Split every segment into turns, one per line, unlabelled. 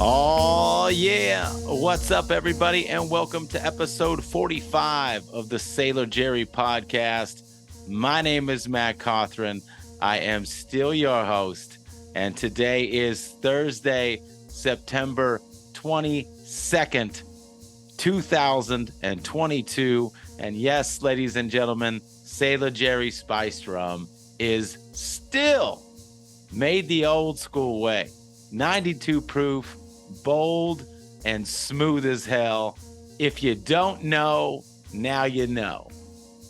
Oh, yeah. What's up, everybody? And welcome to episode 45 of the Sailor Jerry podcast. My name is Matt Cawthron. I am still your host. And today is Thursday, September 22nd, 2022. And yes, ladies and gentlemen, Sailor Jerry Spiced Rum is still made the old school way. 92 proof, bold, and smooth as hell. If you don't know, now you know.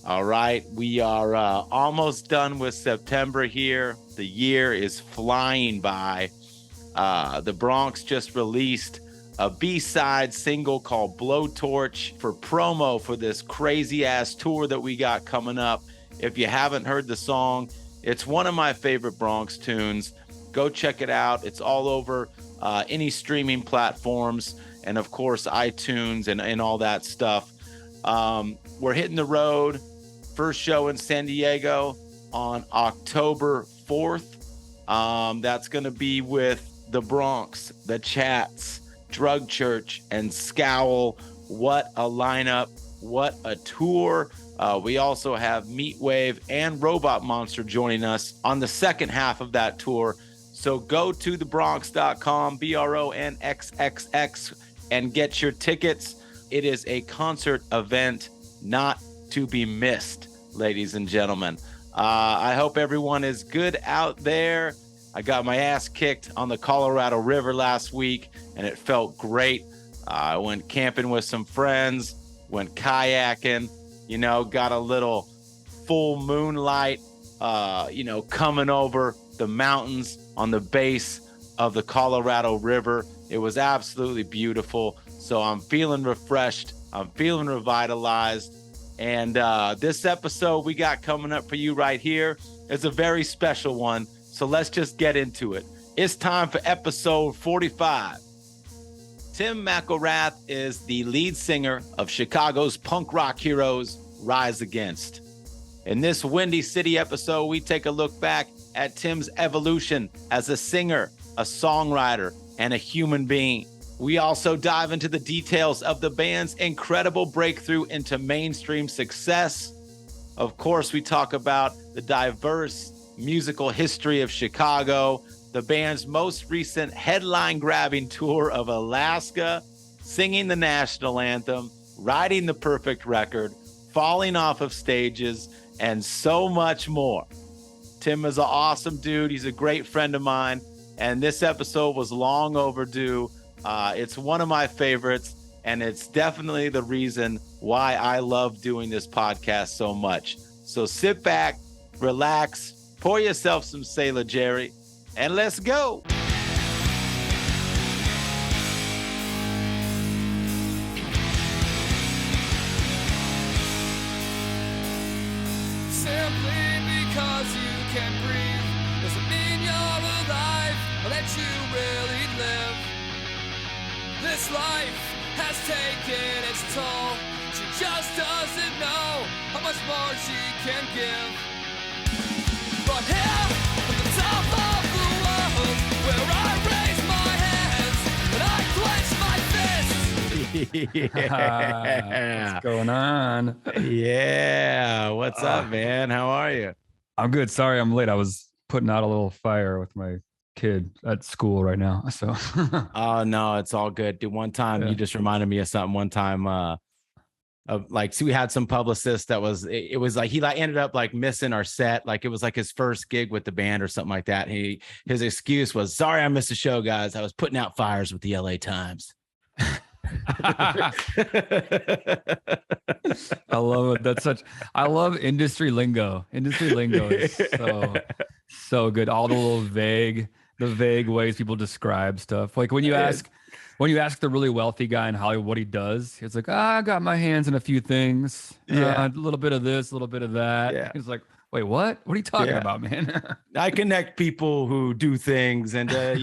All right, we are almost done with September here. The year is flying by. The Bronx just released a B-side single called Blowtorch for promo for this crazy-ass tour that we got coming up. If you haven't heard the song, it's one of my favorite Bronx tunes. Go check it out. It's all over any streaming platforms and, of course, iTunes and all that stuff. We're hitting the road. First show in San Diego on October 4th. That's going to be with the Bronx, the Chats, Drug Church, and Scowl. What a lineup. What a tour. We also have Meatwave and Robot Monster joining us on the second half of that tour. So go to thebronx.com, BRONXXX, and get your tickets. It is a concert event not to be missed, ladies and gentlemen. I hope everyone is good out there. I got my ass kicked on the Colorado River last week, and it felt great. I went camping with some friends, went kayaking, got a little full moonlight, coming over the mountains on the base of the Colorado River. It was absolutely beautiful. So I'm feeling refreshed. I'm feeling revitalized. And this episode we got coming up for you right here is a very special one. So let's just get into it. It's time for episode 45. Tim McIlrath is the lead singer of Chicago's punk rock heroes, Rise Against. In this Windy City episode, we take a look back at Tim's evolution as a singer, a songwriter, and a human being. We also dive into the details of the band's incredible breakthrough into mainstream success. Of course, we talk about the diverse musical history of Chicago, the band's most recent headline-grabbing tour of Alaska, singing the national anthem, writing the perfect record, falling off of stages, and so much more. Tim is an awesome dude. He's a great friend of mine, and this episode was long overdue. It's one of my favorites, and it's definitely the reason why I love doing this podcast so much. So sit back, relax, pour yourself some Sailor Jerry, and let's go.
Can breathe doesn't mean you're alive or that you really live. This life has taken its toll. She just doesn't know how much more she can give. But here at the top of the world, where I raise my hands and I clench my fists.
Yeah.
What's going on?
Yeah. What's up, man? How are you?
I'm good. Sorry I'm late. I was putting out a little fire with my kid at school right now. So
Oh no, it's all good. Dude, one time you just reminded me of something. One time we had some publicist that was it was like he ended up missing our set. Like it was like his first gig with the band or something like that. His excuse was, sorry, I missed the show, guys. I was putting out fires with the LA Times.
I love it. I love industry lingo. Industry lingo is so good. All the vague ways people describe stuff. Like when you ask the really wealthy guy in Hollywood what he does, it's like, I got my hands in a few things. A little bit of this, a little bit of that. Yeah. He's like, wait, what? What are you talking about, man?
I connect people who do things, and I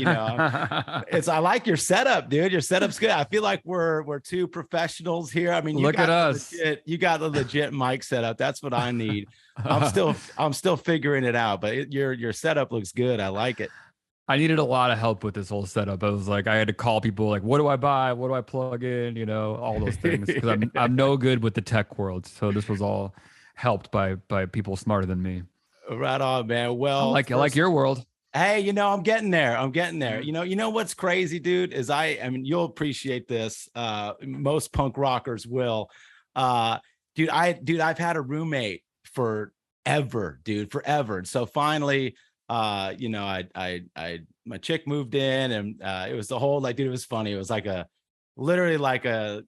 like your setup, dude. Your setup's good. I feel like we're two professionals here. I mean,
look at us.
You got the legit mic setup. That's what I need. I'm still figuring it out, but your setup looks good. I like it.
I needed a lot of help with this whole setup. I was like, I had to call people like, what do I buy? What do I plug in? You know, all those things, because I'm no good with the tech world. So this was all helped by people smarter than me.
Right on, man. Well,
I like your world.
Hey, I'm getting there. I'm getting there. You know what's crazy, dude, is I mean, you'll appreciate this. Most punk rockers will. I've had a roommate forever, dude, forever. And so finally, my chick moved in, and it was the whole, like, dude, it was funny. It was like literally like a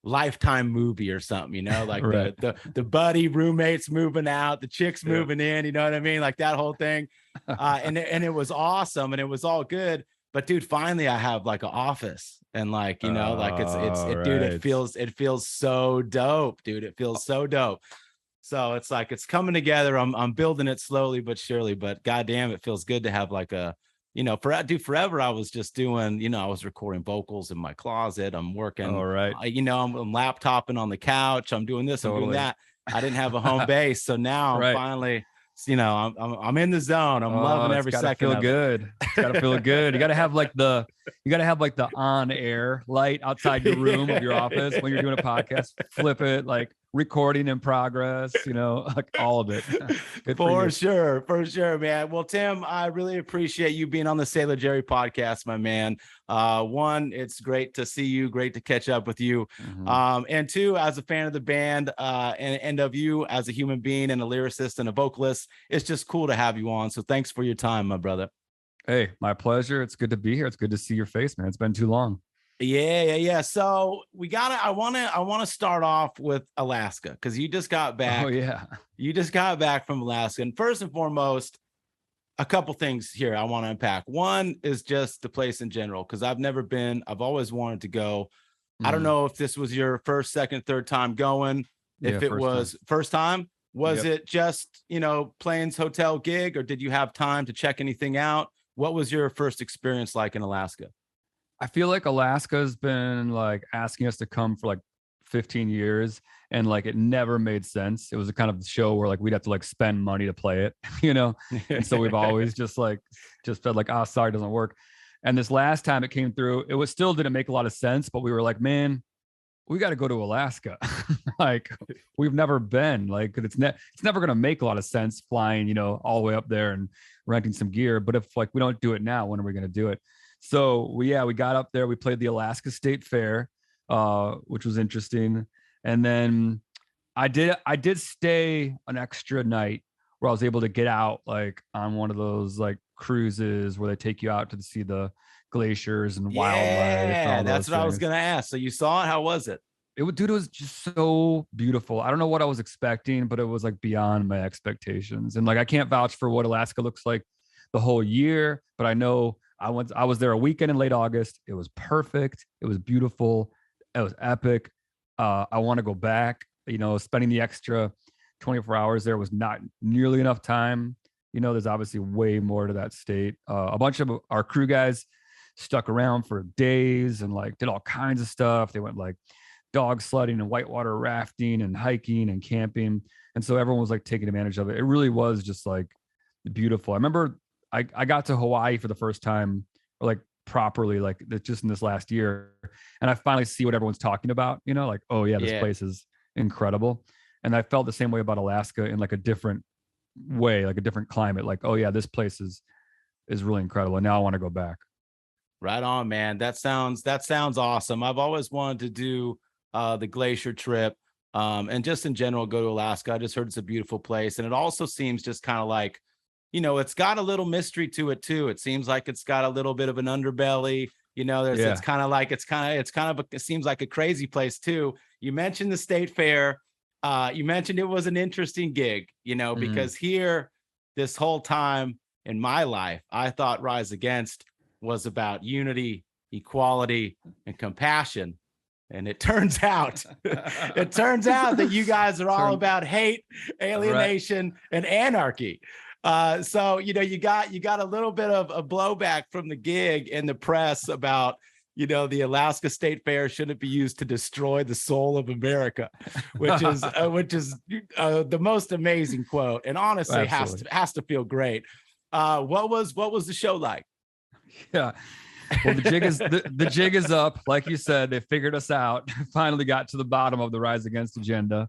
Lifetime movie or something, like right. the buddy roommates moving out, the chicks moving in, you know what I mean? Like that whole thing. And it was awesome and it was all good. But dude, finally I have like an office, and like, dude, it feels so dope, dude. It feels so dope. So it's like, it's coming together. I'm building it slowly but surely, but goddamn, it feels good to have like a, forever I was just doing, I was recording vocals in my closet. I'm working,
all right.
I'm laptopping on the couch. I'm doing this, I'm doing that. I didn't have a home base. So now I'm finally, I'm in the zone. I'm loving every second.
Feel good. It's gotta feel good. You gotta have like the on air light outside your room of your office when you're doing a podcast. Flip it, like recording in progress, like all of it.
For sure, man. Well, Tim, I really appreciate you being on the Sailor Jerry podcast, my man. One, it's great to see you, great to catch up with you. Mm-hmm. And two, as a fan of the band, and of you as a human being and a lyricist and a vocalist, it's just cool to have you on. So thanks for your time, my brother.
Hey, my pleasure. It's good to be here. It's good to see your face, man. It's been too long.
Yeah. So I want to start off with Alaska, because you just got back.
Oh yeah.
You just got back from Alaska. And first and foremost, a couple things here I want to unpack. One is just the place in general, because I've never been. I've always wanted to go. I don't know if this was your first, second, third time going. If it was first time, was it just, Plains Hotel gig, or did you have time to check anything out? What was your first experience like in Alaska?
I feel like Alaska's been like asking us to come for like 15 years, and like it never made sense. It was a kind of show where like we'd have to like spend money to play it, And so we've always just felt like, sorry, it doesn't work. And this last time it came through, it was still didn't make a lot of sense, but we were like, man, we got to go to Alaska. Like we've never been, like it's never going to make a lot of sense flying, all the way up there and renting some gear. But if like we don't do it now, when are we going to do it? So we got up there, we played the Alaska State Fair, which was interesting. And then I did stay an extra night where I was able to get out like on one of those like cruises where they take you out to see the glaciers and wildlife.
Yeah, that's what I was going to ask. So you saw it. How was it?
It was just so beautiful. I don't know what I was expecting, but it was like beyond my expectations. And like, I can't vouch for what Alaska looks like the whole year, but I know I was there a weekend in late August. It was perfect. It was beautiful. It was epic. I want to go back. Spending the extra 24 hours there was not nearly enough time. There's obviously way more to that state. A bunch of our crew guys stuck around for days and like did all kinds of stuff. They went like dog sledding and whitewater rafting and hiking and camping. And so everyone was like taking advantage of it. It really was just like beautiful. I remember I got to Hawaii for the first time, or like properly, like just in this last year. And I finally see what everyone's talking about, like, oh yeah, this place is incredible. And I felt the same way about Alaska in like a different way, like a different climate. Like, oh yeah, this place is really incredible. And now I want to go back.
Right on, man. That sounds awesome. I've always wanted to do the glacier trip, and just in general go to Alaska. I just heard it's a beautiful place, and it also seems just kind of like, it's got a little mystery to it too. It seems like it's got a little bit of an underbelly. It seems like a crazy place too. You mentioned the state fair. You mentioned it was an interesting gig, because here, this whole time in my life, I thought Rise Against was about unity, equality, and compassion. And it turns out that you guys are all about hate, alienation, and anarchy. So, you got a little bit of a blowback from the gig in the press about, the Alaska State Fair shouldn't be used to destroy the soul of America, which is the most amazing quote. And honestly, has to feel great. What was the show like?
Yeah. Well, the jig is up. Like you said, they figured us out. Finally got to the bottom of the Rise Against agenda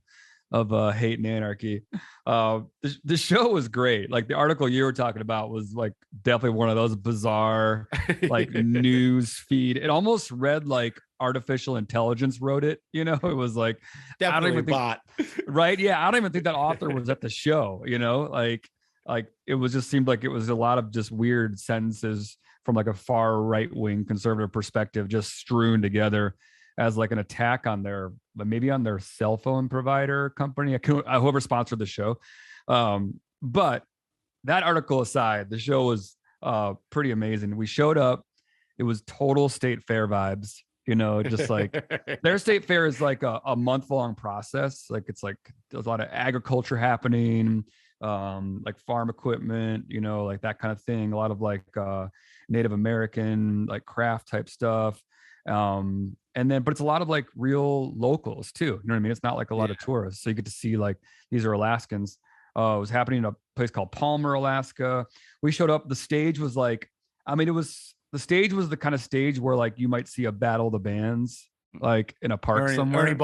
of hate and anarchy. The show was great. Like the article you were talking about was like definitely one of those bizarre like news feed. It almost read like artificial intelligence wrote it. You know, it was like
Definitely
I don't even
bot.
right. Yeah, I don't even think that author was at the show. You know, like it was just seemed like it was a lot of just weird sentences from like a far right wing conservative perspective, just strewn together as like an attack on maybe on their cell phone provider company, whoever sponsored the show. But that article aside, the show was pretty amazing. We showed up, it was total state fair vibes, you know, just like their state fair is like a month-long process. Like it's like there's a lot of agriculture happening, like farm equipment, you know, like that kind of thing. A lot of like Native American like craft type stuff. But it's a lot of like real locals too. You know what I mean? It's not like a lot of tourists. So you get to see like these are Alaskans. It was happening in a place called Palmer, Alaska. We showed up. The stage was like, the stage was the kind of stage where like you might see a battle of the bands like in a park somewhere.
Ernie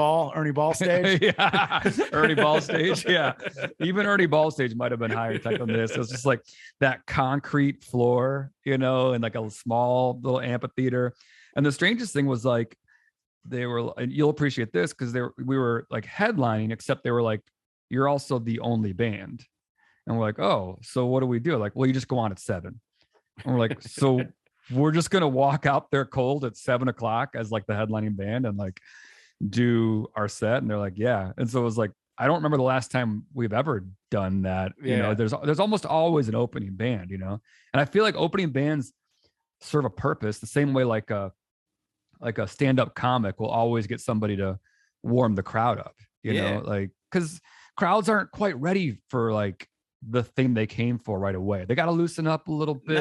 Ball stage.
Yeah. Ernie Ball stage. Yeah. Even Ernie Ball stage might have been higher tech than this. It was just like that concrete floor, you know, and like a small little amphitheater. And the strangest thing was like, they were, and you'll appreciate this because we were like headlining, except they were like, you're also the only band. And we're like, oh, so what do we do? Like, well, you just go on at 7. And we're like, so we're just going to walk out there cold at 7:00 as like the headlining band and like do our set. And they're like, yeah. And so it was like, I don't remember the last time we've ever done that. You know, there's almost always an opening band, you know? And I feel like opening bands serve a purpose the same way like a stand-up comic will always get somebody to warm the crowd up, you know, like, because crowds aren't quite ready for like the thing they came for right away. They got to loosen up a little bit.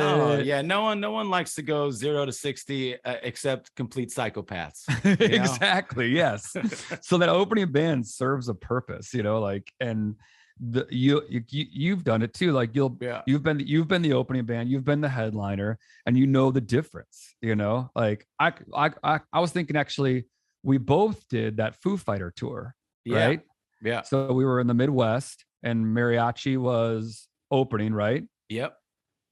No one likes to go 0 to 60 except complete psychopaths.
Exactly. Yes. So that opening band serves a purpose, you know, like, and you've done it too. Like you've been the opening band, you've been the headliner, and you know the difference, you know, like I was thinking actually we both did that Foo Fighter tour, right?
Yeah.
So we were in the Midwest and Mariachi was opening, right?
Yep.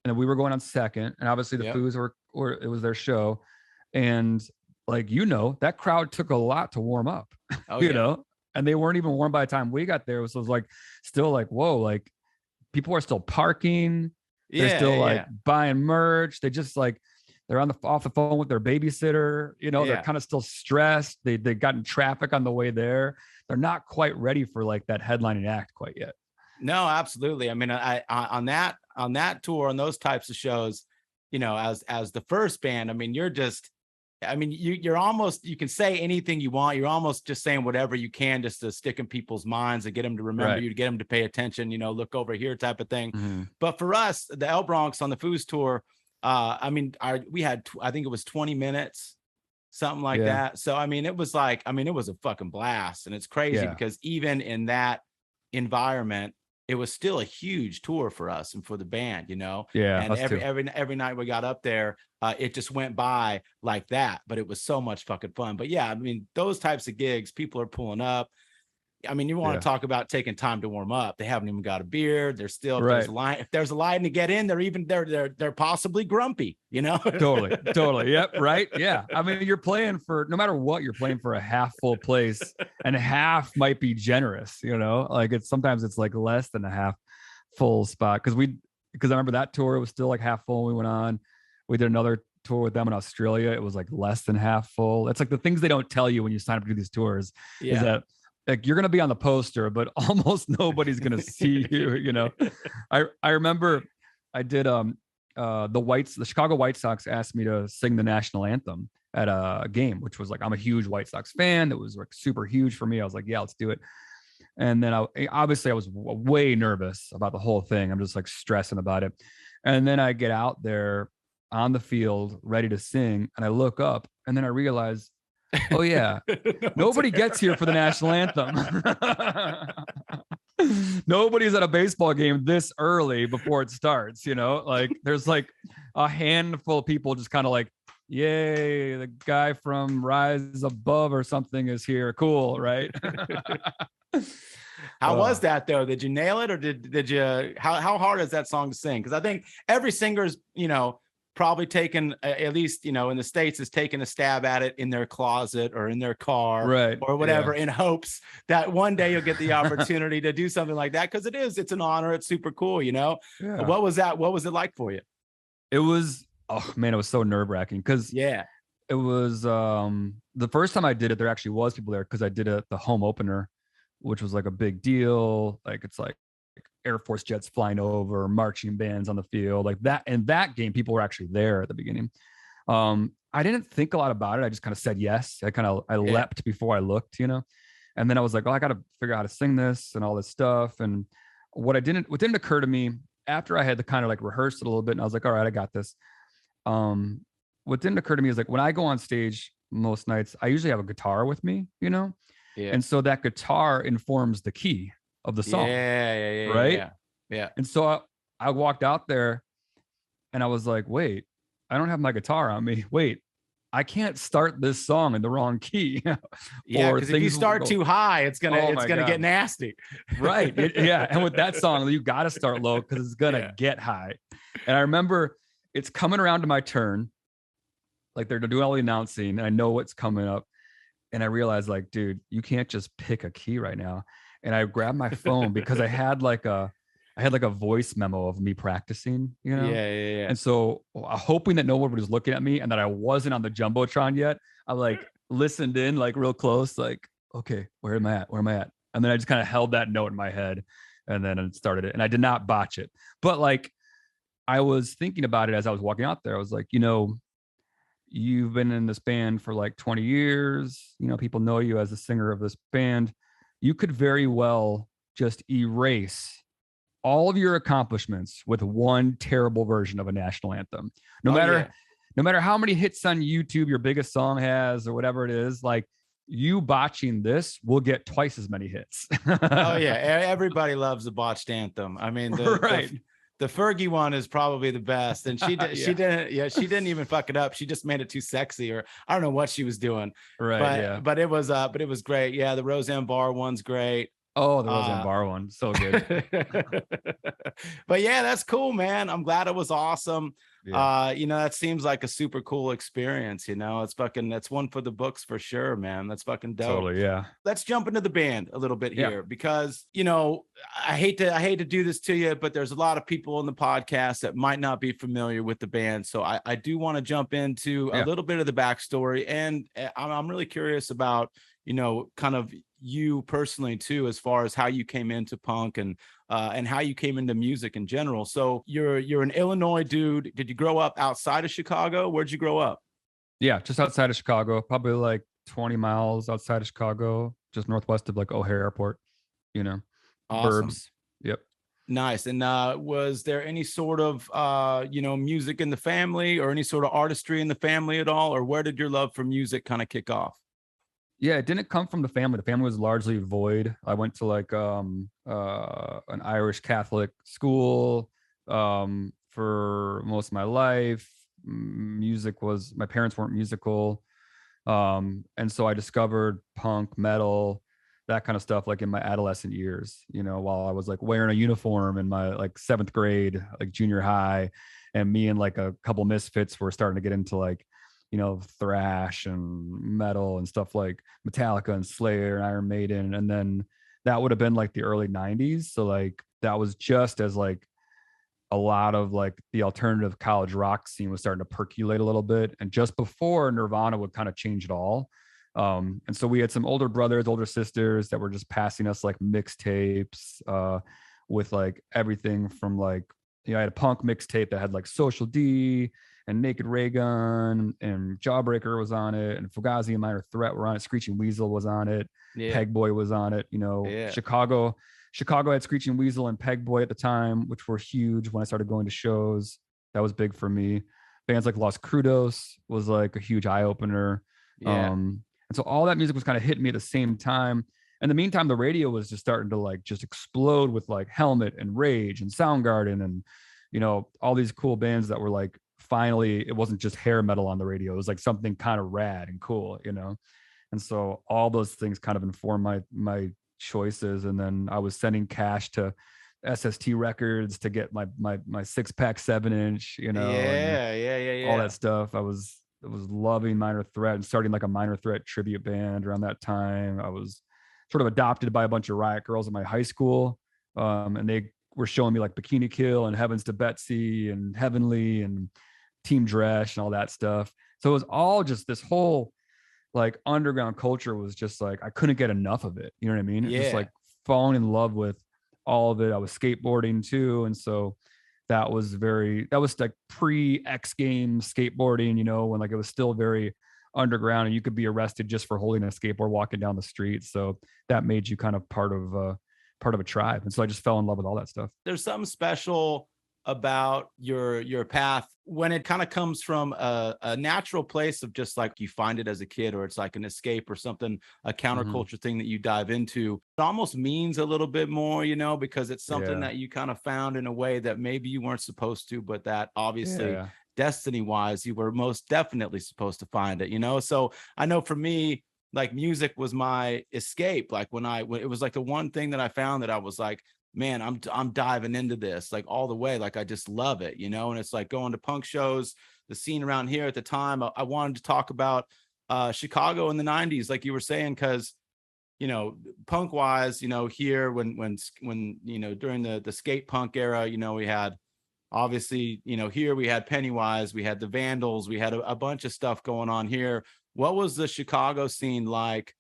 And then we were going on second, and obviously the Foos were it was their show. And like, you know, that crowd took a lot to warm up, you know, and they weren't even warm by the time we got there. So it was like, still like, whoa, like people are still parking. They're still like buying merch. They just like, they're off the phone with their babysitter, you know, they're kind of still stressed. They got in traffic on the way there. They're not quite ready for like that headlining act quite yet.
No, absolutely. I mean, I on that tour, on those types of shows, you know, as the first band, I mean, you're almost, you can say anything you want. You're almost just saying whatever you can just to stick in people's minds and get them to remember you, to get them to pay attention, you know, look over here type of thing. Mm-hmm. But for us, the El Bronx on the Foos tour, we had, I think it was 20 minutes, something like that. So, I mean, it was a fucking blast. And it's crazy because even in that environment, it was still a huge tour for us and for the band, you know?
Yeah.
And every night we got up there, it just went by like that, but it was so much fucking fun. But yeah, I mean, those types of gigs, people are pulling up. I mean, you want to talk about taking time to warm up. They haven't even got a beer. They're still, if there's a line to get in, they're possibly grumpy, you know?
Totally. Yep. Right. Yeah. I mean, you're playing for, no matter what, you're playing for a half full place, and half might be generous, you know, like sometimes it's like less than a half full spot. Cause I remember that tour, it was still like half full when we went on. We did another tour with them in Australia. It was like less than half full. It's like the things they don't tell you when you sign up to do these tours is that, like, you're going to be on the poster, but almost nobody's going to see you, you know? I remember I did, the Chicago White Sox asked me to sing the national anthem at a game, which was like, I'm a huge White Sox fan. That was like super huge for me. I was like, yeah, let's do it. And then I was way nervous about the whole thing. I'm just like stressing about it. And then I get out there on the field ready to sing, and I look up, and then I realize Oh yeah. Nobody gets here for the national anthem. Nobody's at a baseball game this early before it starts, you know? Like there's like a handful of people just kind of like, yay, the guy from Rise Above or something is here. Cool, right?
How was that though? Did you nail it, or did you? How hard is that song to sing? Because I think every singer's, probably taken, at least in the States, is taking a stab at it in their closet or in their car,
right,
or whatever, in hopes that one day you'll get the opportunity to do something like that. Because it's an honor. It's super cool.
Yeah.
What was that? What was it like for you?
It was, oh man, it was so nerve wracking because it was the first time I did it. There actually was people there because I did it the home opener, which was like a big deal. Like it's like Air Force jets flying over, marching bands on the field, like that. And that game, people were actually there at the beginning. I didn't think a lot about it. I just kind of said yes. I leapt before I looked, and then I was like, oh, I got to figure out how to sing this and all this stuff. And what didn't occur to me after I had to kind of like rehearse it a little bit, and I was like, all right, I got this. What didn't occur to me is like when I go on stage most nights, I usually have a guitar with me, and so that guitar informs the key of the song. Right.
Yeah.
And so I walked out there and I was like, wait, I don't have my guitar on me. Wait, I can't start this song in the wrong key.
Yeah, because if you start too high, it's gonna get nasty.
Right. And with that song, you got to start low because it's gonna get high. And I remember it's coming around to my turn, like they're doing all the announcing, and I know what's coming up. And I realized, like, dude, you can't just pick a key right now. And I grabbed my phone because I had like a voice memo of me practicing,
Yeah.
And so hoping that no one was looking at me and that I wasn't on the Jumbotron yet, I like listened in like real close, like, okay, where am I at? And then I just kind of held that note in my head and then it started it. And I did not botch it. But like I was thinking about it as I was walking out there. I was like, you've been in this band for like 20 years. People know you as the singer of this band. You could very well just erase all of your accomplishments with one terrible version of a national anthem. No matter how many hits on YouTube your biggest song has or whatever it is, like you botching this will get twice as many hits.
Oh yeah. Everybody loves a botched anthem. I mean, the Fergie one is probably the best. And she didn't even fuck it up. She just made it too sexy, or I don't know what she was doing.
Right.
But it was great. Yeah. The Roseanne Barr one's great.
Oh, the Roseanne Barr one. So good.
But yeah, that's cool, man. I'm glad it was awesome.
Yeah.
That seems like a super cool experience. That's one for the books for sure, man. That's fucking dope.
Totally. Yeah.
Let's jump into the band a little bit here because, I hate to do this to you, but there's a lot of people on the podcast that might not be familiar with the band. So I do want to jump into a little bit of the backstory, and I'm really curious about, kind of you personally too, as far as how you came into punk and how you came into music in general. So you're an Illinois dude. Did you grow up outside of Chicago? Where'd you grow up?
Yeah, just outside of Chicago, probably like 20 miles outside of Chicago, just northwest of like O'Hare Airport,
Awesome.
Burbs. Yep.
Nice. And was there any sort of music in the family, or any sort of artistry in the family at all? Or where did your love for music kind of kick off?
Yeah, it didn't come from the family. The family was largely void. I went to like an Irish Catholic school for most of my life. My parents weren't musical. And so I discovered punk, metal, that kind of stuff like in my adolescent years, while I was like wearing a uniform in my like 7th grade, like junior high, and me and like a couple misfits were starting to get into like, thrash and metal and stuff like Metallica and Slayer and Iron Maiden. And then that would have been like the early 90s. So like that was just as like a lot of like the alternative college rock scene was starting to percolate a little bit. And just before Nirvana would kind of change it all. And so we had some older brothers, older sisters that were just passing us like mixtapes with like everything from like, I had a punk mixtape that had like Social D and Naked Ray Gun and Jawbreaker was on it, and Fugazi and Minor Threat were on it. Screeching Weasel was on it. Yeah. Peg Boy was on it. Chicago had Screeching Weasel and Peg Boy at the time, which were huge when I started going to shows. That was big for me. Bands like Los Crudos was like a huge eye opener. Yeah. And so all that music was kind of hitting me at the same time. In the meantime, the radio was just starting to like just explode with like Helmet and Rage and Soundgarden and, you know, all these cool bands that were like, finally, it wasn't just hair metal on the radio. It was like something kind of rad and cool, you know? And so all those things kind of informed my choices. And then I was sending cash to SST Records to get my 6-pack 7-inch, you know, and all that stuff. I was loving Minor Threat and starting like a Minor Threat tribute band around that time. I was sort of adopted by a bunch of riot girls in my high school. And they were showing me like Bikini Kill and Heavens to Betsy and Heavenly and Team Dresch and all that stuff. So it was all just this whole like underground culture was just like, I couldn't get enough of it. You know what I mean?
Yeah.
Just like falling in love with all of it. I was skateboarding too. And so that was like pre-X Games skateboarding, you know, when like it was still very underground and you could be arrested just for holding a skateboard walking down the street. So that made you kind of part of a tribe. And so I just fell in love with all that stuff.
There's something special about your path when it kind of comes from a natural place of just like you find it as a kid, or it's like an escape or something, a counterculture thing that you dive into. It almost means a little bit more, you know, because it's something that you kind of found in a way that maybe you weren't supposed to, but that obviously destiny wise, you were most definitely supposed to find it, you know? So I know for me, like music was my escape. Like when it was like the one thing that I found that I was like, man, I'm diving into this like all the way. Like I just love it, you know? And it's like going to punk shows, the scene around here at the time. I wanted to talk about Chicago in the 90s, like you were saying, because, you know, punk wise, you know, here when you know, during the skate punk era, you know, we had obviously, you know, here we had Pennywise, we had the Vandals, we had a bunch of stuff going on here. What was the Chicago scene like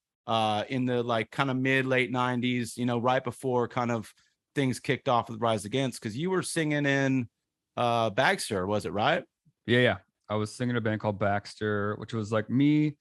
in the like kind of late 90s, you know, right before kind of things kicked off with Rise Against? Because you were singing in Baxter, was it right?
Yeah. I was singing in a band called Baxter, which was like me,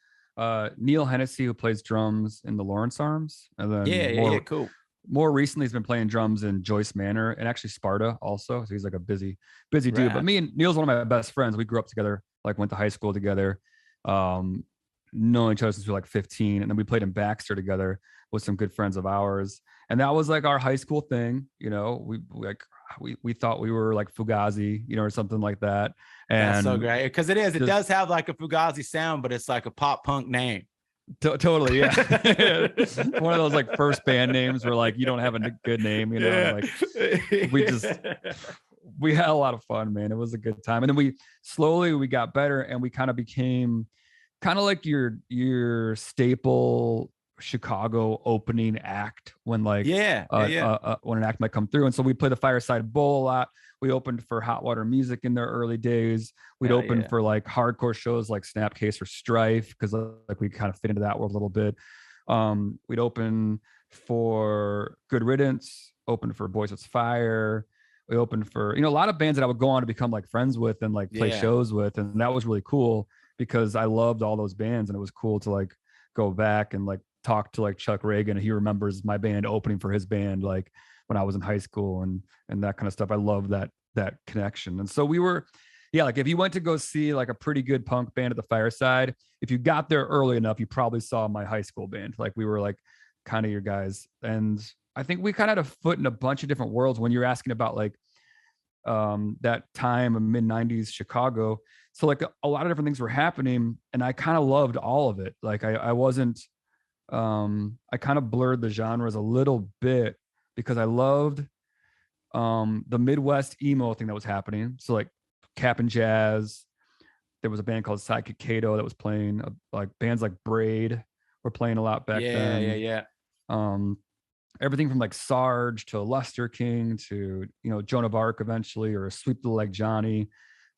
Neil Hennessy, who plays drums in the Lawrence Arms, and then
cool.
More recently, he's been playing drums in Joyce Manor and actually Sparta also. So he's like a busy dude. But me and Neil's one of my best friends. We grew up together, like went to high school together, knowing each other since we were like 15. And then we played in Baxter together with some good friends of ours. And that was like our high school thing. You know, we thought we were like Fugazi, you know, or something like that. And
that's so great. Because it does have like a Fugazi sound, but it's like a pop punk name.
Totally, yeah. One of those like first band names where like you don't have a good name, you know. Like we had a lot of fun, man. It was a good time, and then we slowly got better, and we kind of became kind of like your staple Chicago opening act when like when an act might come through. And so we play the Fireside Bowl a lot. We opened for Hot Water Music in their early days. We'd open for like hardcore shows like Snapcase or Strife, because like we kind of fit into that world a little bit. We'd open for Good Riddance, opened for Boys with Fire. We opened for, you know, a lot of bands that I would go on to become like friends with and like play shows with. And that was really cool because I loved all those bands, and it was cool to like go back and like talk to like Chuck Reagan. He remembers my band opening for his band like when I was in high school and that kind of stuff. I love that connection. And so we were, like if you went to go see like a pretty good punk band at the Fireside, if you got there early enough, you probably saw my high school band. Like we were like kind of your guys. And I think we kind of had a foot in a bunch of different worlds when you're asking about like that time of mid 90s Chicago. So like a lot of different things were happening, and I kind of loved all of it. Like I wasn't, I kind of blurred the genres a little bit because I loved the Midwest emo thing that was happening. So like Cap and Jazz, there was a band called Sidekick Kato that was playing, like bands like Braid were playing a lot back then. Everything from like Sarge to Lester King to, you know, Joan of Arc eventually, or Sweep the Leg Johnny.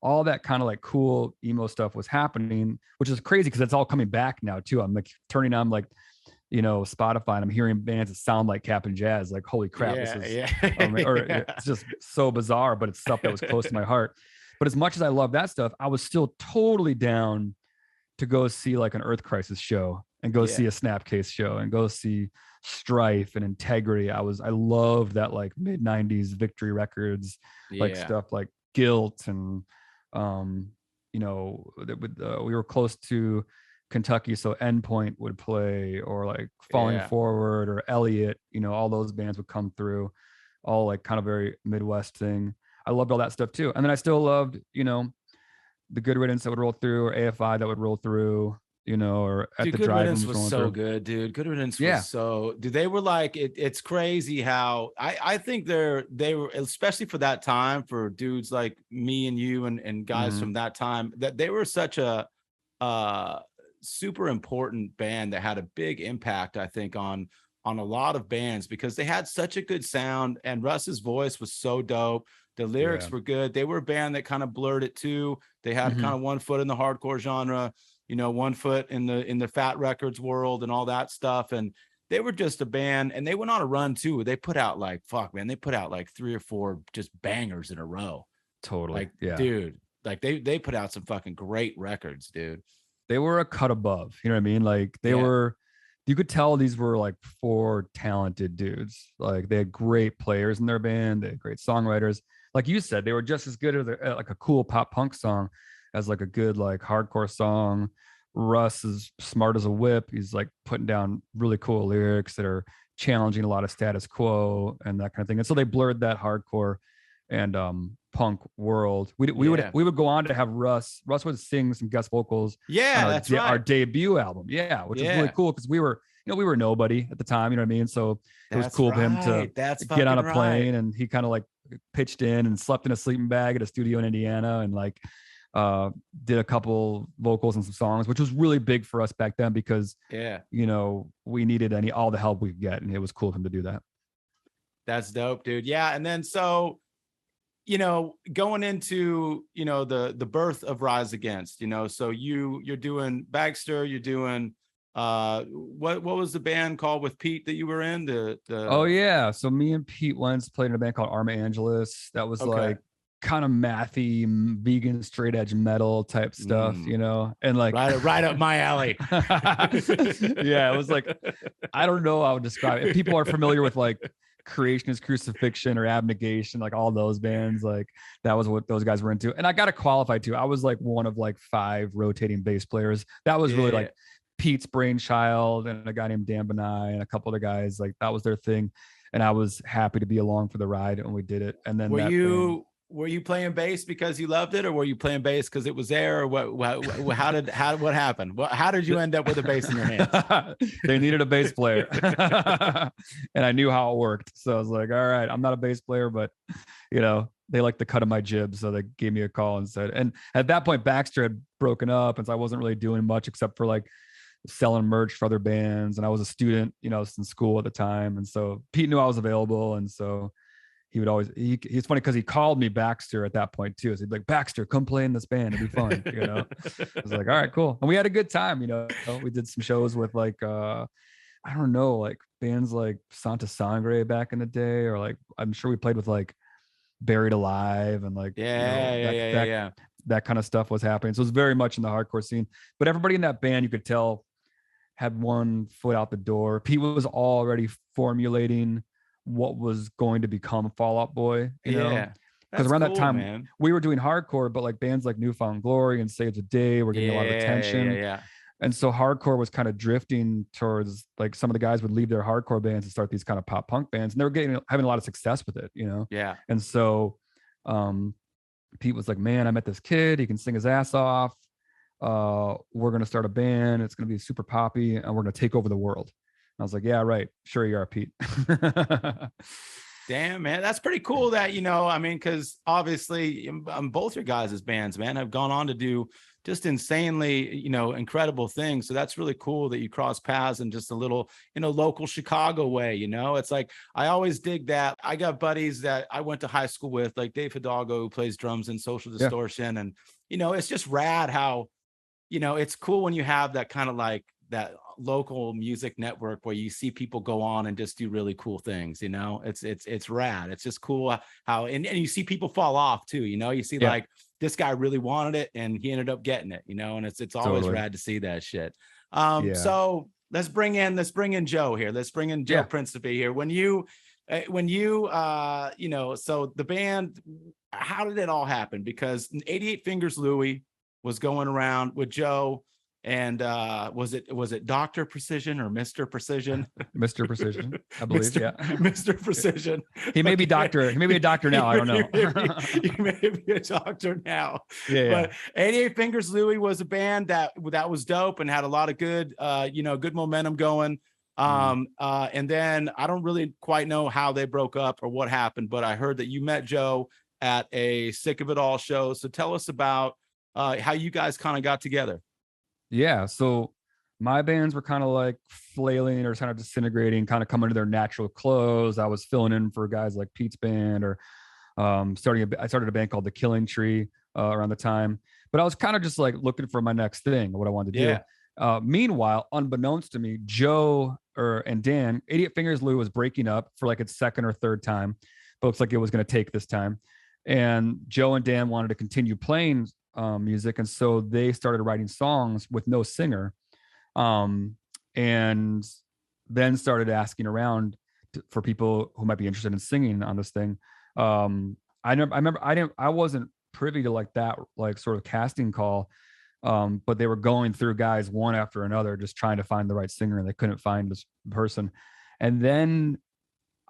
All that kind of like cool emo stuff was happening, which is crazy because it's all coming back now too. I'm like turning on like, you know, Spotify, and I'm hearing bands that sound like Cap and Jazz. Like, holy crap, this is, it's just so bizarre, but it's stuff that was close to my heart. But as much as I love that stuff, I was still totally down to go see like an Earth Crisis show and go see a Snapcase show and go see Strife and Integrity. I loved that like mid 90s Victory Records, like stuff like Guilt and, you know, we were close to Kentucky, so Endpoint would play, or like Falling Forward or Elliott, all those bands would come through, all like kind of very Midwest thing. I loved all that stuff too. And then I still loved, the Good Riddance that would roll through, or AFI that would roll through, or at
dude,
the
Good
drive-ins
Riddance was so
through.
good, dude. Good Riddance was so, dude, they were like, it's crazy how I think they were, especially for that time, for dudes like me and you and guys from that time, that they were such a super important band that had a big impact, I think, on a lot of bands, because they had such a good sound, and Russ's voice was so dope. The lyrics were good. They were a band that kind of blurred it too. They had kind of one foot in the hardcore genre, one foot in the Fat Records world and all that stuff. And they were just a band, and they went on a run too. They put out like, they put out like 3 or 4 just bangers in a row.
Totally.
Like, dude, like they put out some fucking great records, dude.
They were a cut above, you know what I mean? Like they were, you could tell these were like 4 talented dudes. Like they had great players in their band. They had great songwriters. Like you said, they were just as good at like a cool pop punk song as like a good like hardcore song. Russ is smart as a whip. He's like putting down really cool lyrics that are challenging a lot of status quo and that kind of thing. And so they blurred that hardcore and punk world. We would go on to have Russ would sing some guest vocals on our debut album, which was really cool, because we were nobody at the time, you know what I mean? So it was cool of him to get on a plane, and he kind of like pitched in and slept in a sleeping bag at a studio in Indiana, and like did a couple vocals and some songs, which was really big for us back then, because we needed all the help we could get, and it was cool of him to do that.
That's dope, dude. And then so going into the birth of Rise Against, so you're doing Baxter, you're doing what was the band called with Pete that you were in?
So me and Pete once played in a band called Arma Angelus. That was like kind of mathy, vegan, straight edge metal type stuff, and like
right up my alley.
It was like, I don't know how to describe it. If people are familiar with like Creationist Crucifixion or Abnegation, like all those bands, like that was what those guys were into. And I got to qualify too, I was like one of like 5 rotating bass players. That was really like Pete's brainchild, and a guy named Dan Benai and a couple other guys, like that was their thing. And I was happy to be along for the ride, and we did it. And then
were you playing bass because you loved it, or were you playing bass because it was there, or what happened? How did you end up with a bass in your hands?
They needed a bass player. And I knew how it worked. So I was like, all right, I'm not a bass player, but they like the cut of my jib. So they gave me a call and said, and at that point Baxter had broken up, and so I wasn't really doing much except for like selling merch for other bands. And I was a student, in school at the time. And so Pete knew I was available. And so he would always, he's funny because he called me Baxter at that point too. So he'd be like, Baxter, come play in this band. It'd be fun. I was like, all right, cool. And we had a good time. We did some shows with like, I don't know, like bands like Santa Sangre back in the day, or like, I'm sure we played with like Buried Alive and like, that kind of stuff was happening. So it was very much in the hardcore scene, but everybody in that band, you could tell, had one foot out the door. Pete was already formulating what was going to become Fall Out Boy, because around that time, man, we were doing hardcore, but like bands like Newfound Glory and Save the Day were getting a lot of attention. And so hardcore was kind of drifting towards, like, some of the guys would leave their hardcore bands and start these kind of pop punk bands, and they were having a lot of success with it, And so Pete was like, man, I met this kid, he can sing his ass off. We're going to start a band. It's going to be super poppy, and we're going to take over the world. I was like, yeah, right. Sure you are, Pete.
Damn, man. That's pretty cool that, because obviously both your guys' bands, man, have gone on to do just insanely, incredible things. So that's really cool that you cross paths in just a little, local Chicago way, It's like, I always dig that. I got buddies that I went to high school with, like Dave Hidalgo, who plays drums in Social Distortion. And, it's just rad how, it's cool when you have that kind of like that local music network where you see people go on and just do really cool things. It's rad. It's just cool how, and you see people fall off too, you see like this guy really wanted it and he ended up getting it, and it's always rad to see that shit. So let's bring in Joe here. Let's bring in Joe Principe here. When you so the band, how did it all happen? Because 88 Fingers Louie was going around with Joe. And was it Dr. Precision or Mr. Precision?
Mr. Precision, I believe.
Mr.
Yeah.
Mr. Precision.
He may be doctor. He may be a doctor now. I don't know.
He may be a doctor now.
Yeah.
But 88 Fingers Louie was a band that was dope and had a lot of good, good momentum going. And then I don't really quite know how they broke up or what happened, but I heard that you met Joe at a Sick of It All show. So tell us about how you guys kind of got together.
Yeah. So my bands were kind of like flailing or kind of disintegrating, kind of coming to their natural close. I was filling in for guys like Pete's band, or I started a band called The Killing Tree around the time, but I was kind of just like looking for my next thing, what I wanted to do. Meanwhile, unbeknownst to me, Joe and Dan, 88 Fingers Louie was breaking up for like its second or third time. But looks like it was going to take this time. And Joe and Dan wanted to continue playing music. And so they started writing songs with no singer. And then started asking around for people who might be interested in singing on this thing. I wasn't privy to like that, like sort of casting call. But they were going through guys one after another, just trying to find the right singer, and they couldn't find this person. And then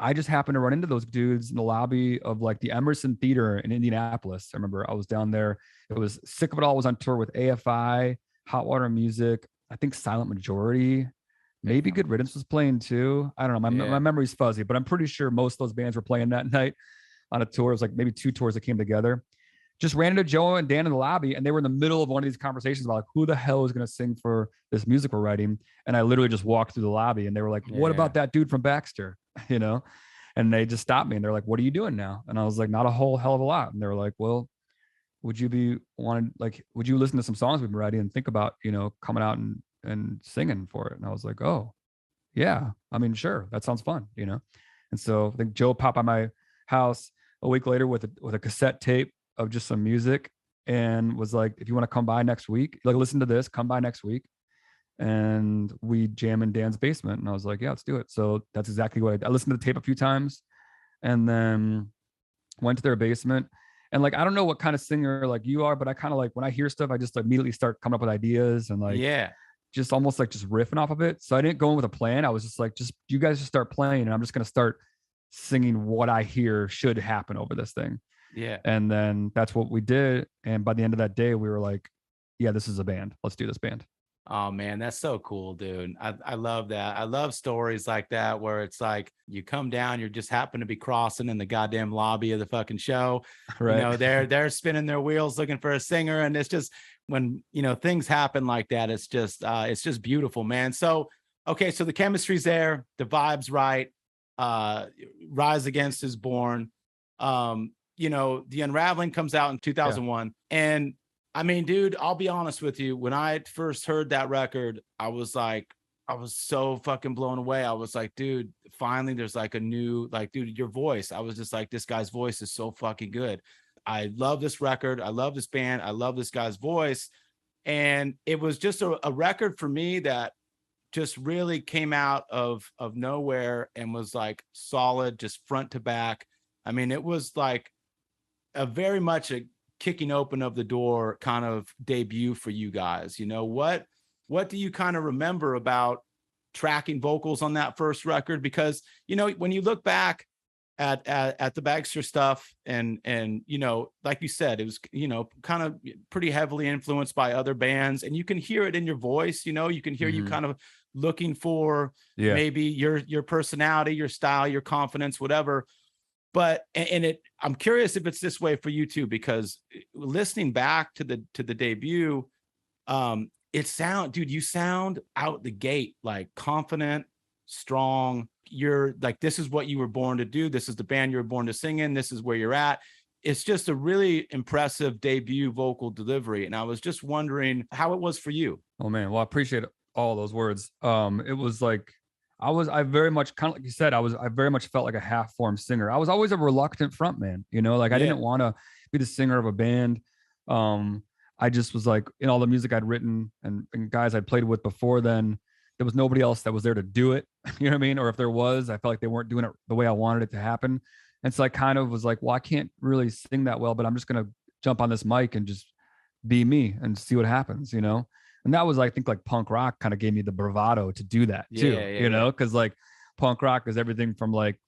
I just happened to run into those dudes in the lobby of like the Emerson Theater in Indianapolis. I remember I was down there. It was Sick of It All was on tour with AFI, Hot Water Music, I think Silent Majority, maybe Good Riddance was playing too. I don't know. My memory's fuzzy, but I'm pretty sure most of those bands were playing that night on a tour. It was like maybe 2 tours that came together. Just ran into Joe and Dan in the lobby, and they were in the middle of one of these conversations about like, who the hell is going to sing for this music we're writing. And I literally just walked through the lobby, and they were like, what about that dude from Baxter? And they just stopped me, and they're like, what are you doing now? And I was like, not a whole hell of a lot. And they were like, well, would you listen to some songs we've been writing and think about, coming out and singing for it? And I was like, oh yeah, I mean, sure. That sounds fun, And so I think Joe popped by my house a week later with a cassette tape of just some music, and was like, if you want to come by next week, like listen to this, come by next week. And we jam in Dan's basement. And I was like, yeah, let's do it. So that's exactly what I listened to the tape a few times, and then went to their basement. And like, I don't know what kind of singer like you are, but I kind of like, when I hear stuff, I just immediately start coming up with ideas and like, just almost like just riffing off of it. So I didn't go in with a plan. I was just like, you guys just start playing, and I'm just going to start singing what I hear should happen over this thing.
Yeah.
And then that's what we did. And by the end of that day, we were like, yeah, this is a band. Let's do this band.
Oh man, that's so cool, dude. I love that. I love stories like that where it's like you come down, you just happen to be crossing in the goddamn lobby of the fucking show. Right. They're spinning their wheels looking for a singer. And it's just when, things happen like that, it's just beautiful, man. So, okay. So the chemistry's there, the vibe's right. Rise Against is born. The Unraveling comes out in 2001. And I mean, dude, I'll be honest with you. When I first heard that record, I was so fucking blown away. I was like, dude, finally there's like a new, like, dude, your voice. I was just like, this guy's voice is so fucking good. I love this record. I love this band. I love this guy's voice. And it was just a record for me that just really came out of nowhere and was like solid, just front to back. I mean, it was like very much a kicking open of the door kind of debut for you guys. What do you kind of remember about tracking vocals on that first record? Because when you look back at the Baxter stuff and like you said, it was kind of pretty heavily influenced by other bands, and you can hear it in your voice. You can hear you kind of looking for maybe your personality, your style, your confidence, whatever. But I'm curious if it's this way for you too, because listening back to the debut, you sound out the gate like confident, strong. You're like, this is what you were born to do. This is the band you were born to sing in. This is where you're at. It's just a really impressive debut vocal delivery. And I was just wondering how it was for you.
Oh man, well, I appreciate all those words. It was like, I very much, kind of like you said, I very much felt like a half-formed singer. I was always a reluctant frontman, I didn't want to be the singer of a band. I just was like, in all the music I'd written and guys I'd played with before then, there was nobody else that was there to do it. You know what I mean? Or if there was, I felt like they weren't doing it the way I wanted it to happen. And so I kind of was like, well, I can't really sing that well, but I'm just going to jump on this mic and just be me and see what happens, And And that was, I think, like punk rock kind of gave me the bravado to do that too, you know, because like punk rock is everything from like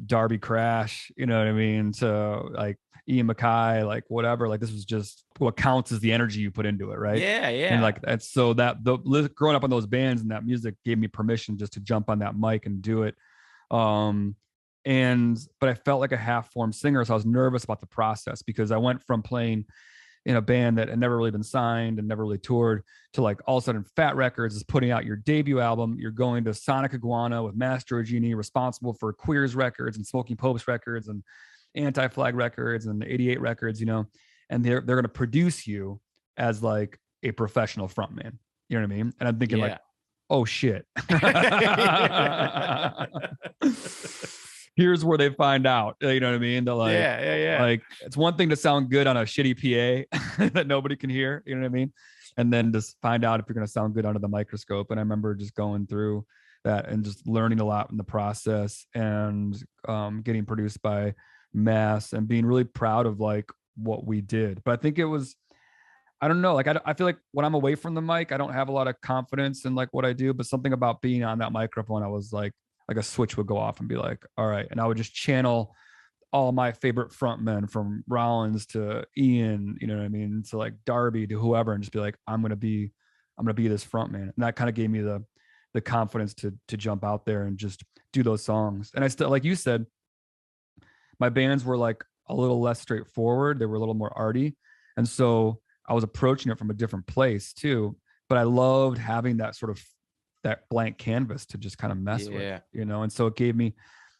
Darby Crash, you know what I mean, to like Ian MacKaye, like whatever. Like this was just what counts as the energy you put into it, right?
Yeah, yeah.
And like that's so that growing up on those bands and that music gave me permission just to jump on that mic and do it. But I felt like a half-formed singer, so I was nervous about the process because I went from playing in a band that had never really been signed and never really toured to like all of a sudden Fat Records is putting out your debut album. You're going to Sonic Iguana with Master Genie, responsible for Queers Records and Smoking Popes Records and Anti-Flag Records and 88 Records, you know, and they're going to produce you as like a professional frontman. You know what I mean? And I'm thinking like, oh shit. Here's where they find out, you know what I mean? They're like, like it's one thing to sound good on a shitty PA that nobody can hear, you know what I mean? And then just find out if you're going to sound good under the microscope. And I remember just going through that and just learning a lot in the process and getting produced by Mass and being really proud of like what we did. But I think it was, I don't know, like I feel like when I'm away from the mic, I don't have a lot of confidence in like what I do, but something about being on that microphone, I was like a switch would go off and be like, all right. And I would just channel all my favorite frontmen from Rollins to Ian, you know what I mean? To like Darby to whoever, and just be like, I'm going to be this frontman. And that kind of gave me the confidence to jump out there and just do those songs. And I still, like you said, my bands were like a little less straightforward. They were a little more arty. And so I was approaching it from a different place too. But I loved having that sort of that blank canvas to just kind of mess with, you know? And so it gave me,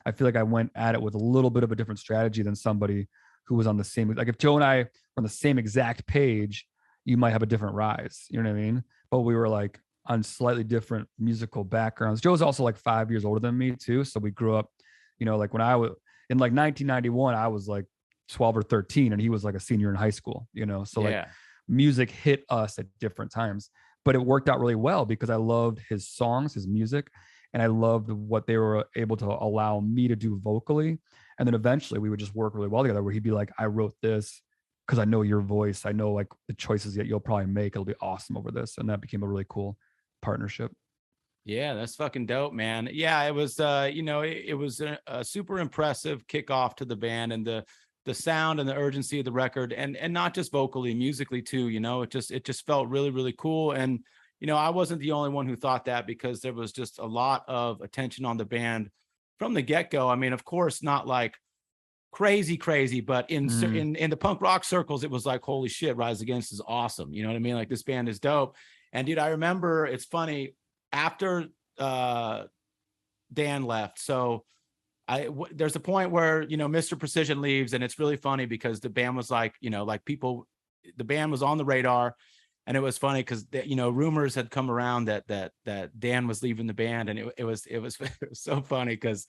I feel like I went at it with a little bit of a different strategy than somebody who was on the same, like if Joe and I were on the same exact page, you might have a different rise, you know what I mean? But we were like on slightly different musical backgrounds. Joe's also like 5 years older than me too. So we grew up, you know, like when I was in like 1991, I was like 12 or 13 and he was like a senior in high school, you know? So like music hit us at different times. But it worked out really well because I loved his songs, his music, and I loved what they were able to allow me to do vocally. And then eventually we would just work really well together where he'd be like, I wrote this because I know your voice. I know like the choices that you'll probably make. It'll be awesome over this. And that became a really cool partnership.
Yeah, that's fucking dope, man. Yeah, it was, you know, it was a super impressive kickoff to the band and the sound and the urgency of the record and not just vocally, musically too, you know, it just felt really, really cool. And, you know, I wasn't the only one who thought that because there was just a lot of attention on the band from the get-go. I mean, of course, not like crazy, but in the punk rock circles, it was like, holy shit, Rise Against is awesome. You know what I mean? Like this band is dope. And dude, I remember, it's funny, after Dan left, so there's a point where, you know, Mr. Precision leaves, and it's really funny because the band was like, you know, like the band was on the radar, and it was funny because, you know, rumors had come around that Dan was leaving the band, and it was so funny because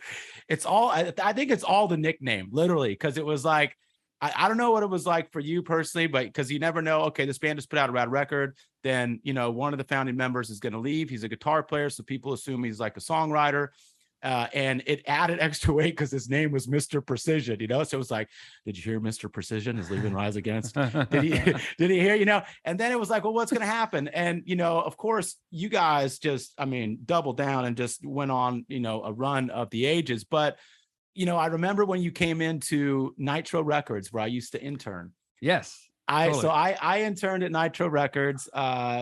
it's all, I think it's all the nickname, literally, because it was like, I don't know what it was like for you personally, but because you never know, okay, this band just put out a rad record, then, you know, one of the founding members is going to leave. He's a guitar player, so people assume he's like a songwriter. And it added extra weight because his name was Mr. Precision, you know? So it was like, did you hear Mr. Precision is leaving Rise Against? Did he hear, you know? And then it was like, well, what's going to happen? And, you know, of course, you guys just, I mean, doubled down and just went on, you know, a run of the ages. But, you know, I remember when you came into Nitro Records where I used to intern.
Yes.
Totally. So I interned at Nitro Records,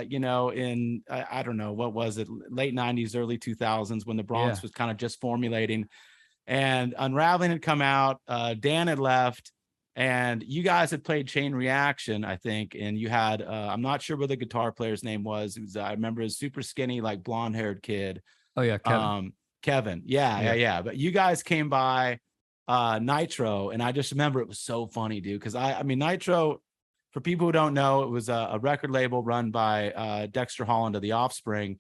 you know, in, I don't know, what was it? Late 90s, early 2000s when the Bronx was kind of just formulating, and Unraveling had come out. Dan had left, and you guys had played Chain Reaction, I think. And you had, I'm not sure what the guitar player's name was. It was, I remember his super skinny, like blonde haired kid.
Oh yeah. Kevin.
Kevin. Yeah. But you guys came by Nitro, and I just remember it was so funny, dude. Cause I mean, Nitro, for people who don't know, it was a record label run by Dexter Holland of The Offspring.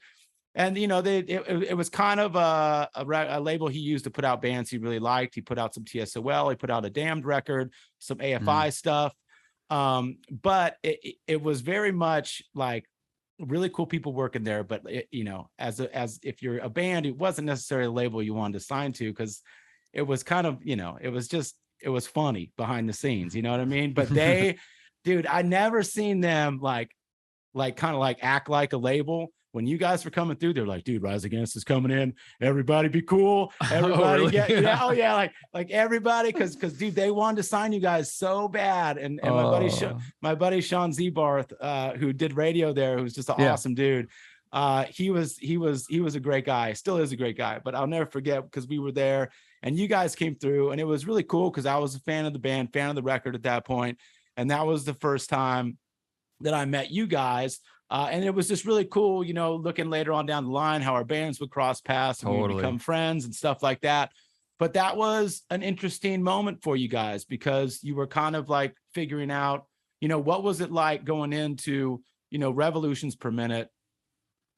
And, you know, it was kind of a label he used to put out bands he really liked. He put out some TSOL. He put out a Damned record, some AFI stuff. But it was very much like really cool people working there. But, you know, as if you're a band, it wasn't necessarily a label you wanted to sign to because it was kind of, you know, it was funny behind the scenes. You know what I mean? But dude, I never seen them like like kind of like act like a label. When you guys were coming through, they're like, dude, Rise Against is coming in. Everybody be cool. Everybody
really?
oh yeah, like everybody, because dude, they wanted to sign you guys so bad. And my buddy Sean Zebarth, who did radio there, who's just an awesome dude. He was a great guy, still is a great guy, but I'll never forget because we were there and you guys came through, and it was really cool because I was a fan of the band, fan of the record at that point, and that was the first time that I met you guys. And it was just really cool, you know, looking later on down the line, how our bands would cross paths and we would become friends and stuff like that. But that was an interesting moment for you guys because you were kind of like figuring out, you know, what was it like going into, you know, revolutions per minute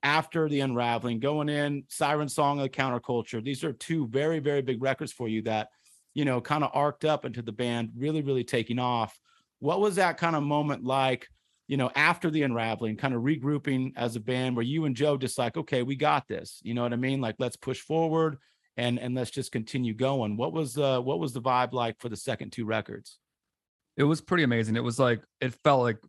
after the Unraveling, going in, Siren Song of the Counterculture. These are two very, very big records for you that, you know, kind of arced up into the band, really, really taking off. What was that kind of moment like, you know, after the Unraveling, kind of regrouping as a band where you and Joe just like, okay, we got this, you know what I mean? Like, let's push forward and let's just continue going. What was the vibe like for the second two records?
It was pretty amazing. It was like, it felt like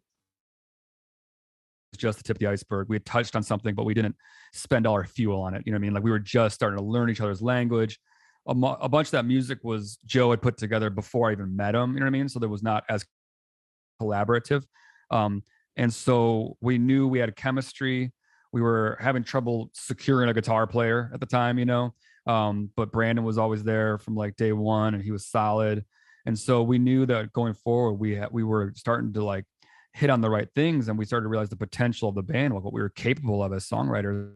just the tip of the iceberg. We had touched on something, but we didn't spend all our fuel on it. You know what I mean? Like, we were just starting to learn each other's language. A bunch of that music was Joe had put together before I even met him. You know what I mean? So there was not as collaborative. And so we knew we had chemistry. We were having trouble securing a guitar player at the time, you know, but Brandon was always there from like day one and he was solid. And so we knew that going forward, we were starting to like hit on the right things. And we started to realize the potential of the band, like what we were capable of as songwriters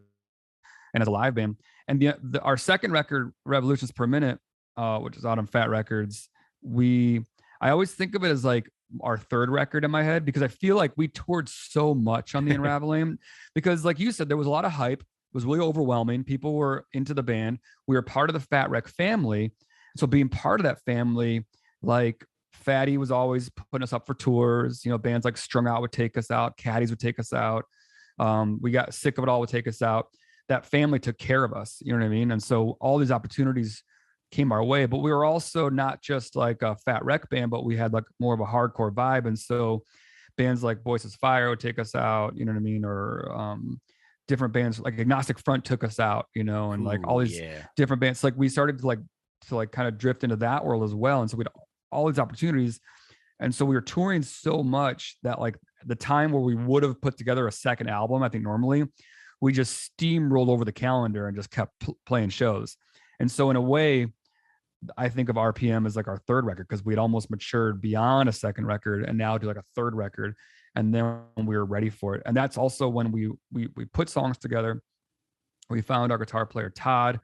and as a live band. And our second record, Revolutions Per Minute, which is out on Fat Records, I always think of it as like our third record in my head because I feel like we toured so much on the Unraveling because like you said, there was a lot of hype. It was really overwhelming. People were into the band. We were part of the Fat Wreck family. So being part of that family, like Fatty was always putting us up for tours, you know, bands like Strung Out would take us out. Caddies would take us out. We got Sick of It All would take us out. That family took care of us. You know what I mean? And so all these opportunities came our way, but we were also not just like a Fat Wreck band, but we had like more of a hardcore vibe. And so bands like Voices Fire would take us out, you know what I mean? Or different bands like Agnostic Front took us out, you know, and like all these different bands. Like we started to kind of drift into that world as well. And so we had all these opportunities. And so we were touring so much that like the time where we would have put together a second album, I think normally we just steamrolled over the calendar and just kept playing shows. And so in a way, I think of RPM as like our third record because we had almost matured beyond a second record and now do like a third record. And then we were ready for it. And that's also when we put songs together. We found our guitar player, Todd,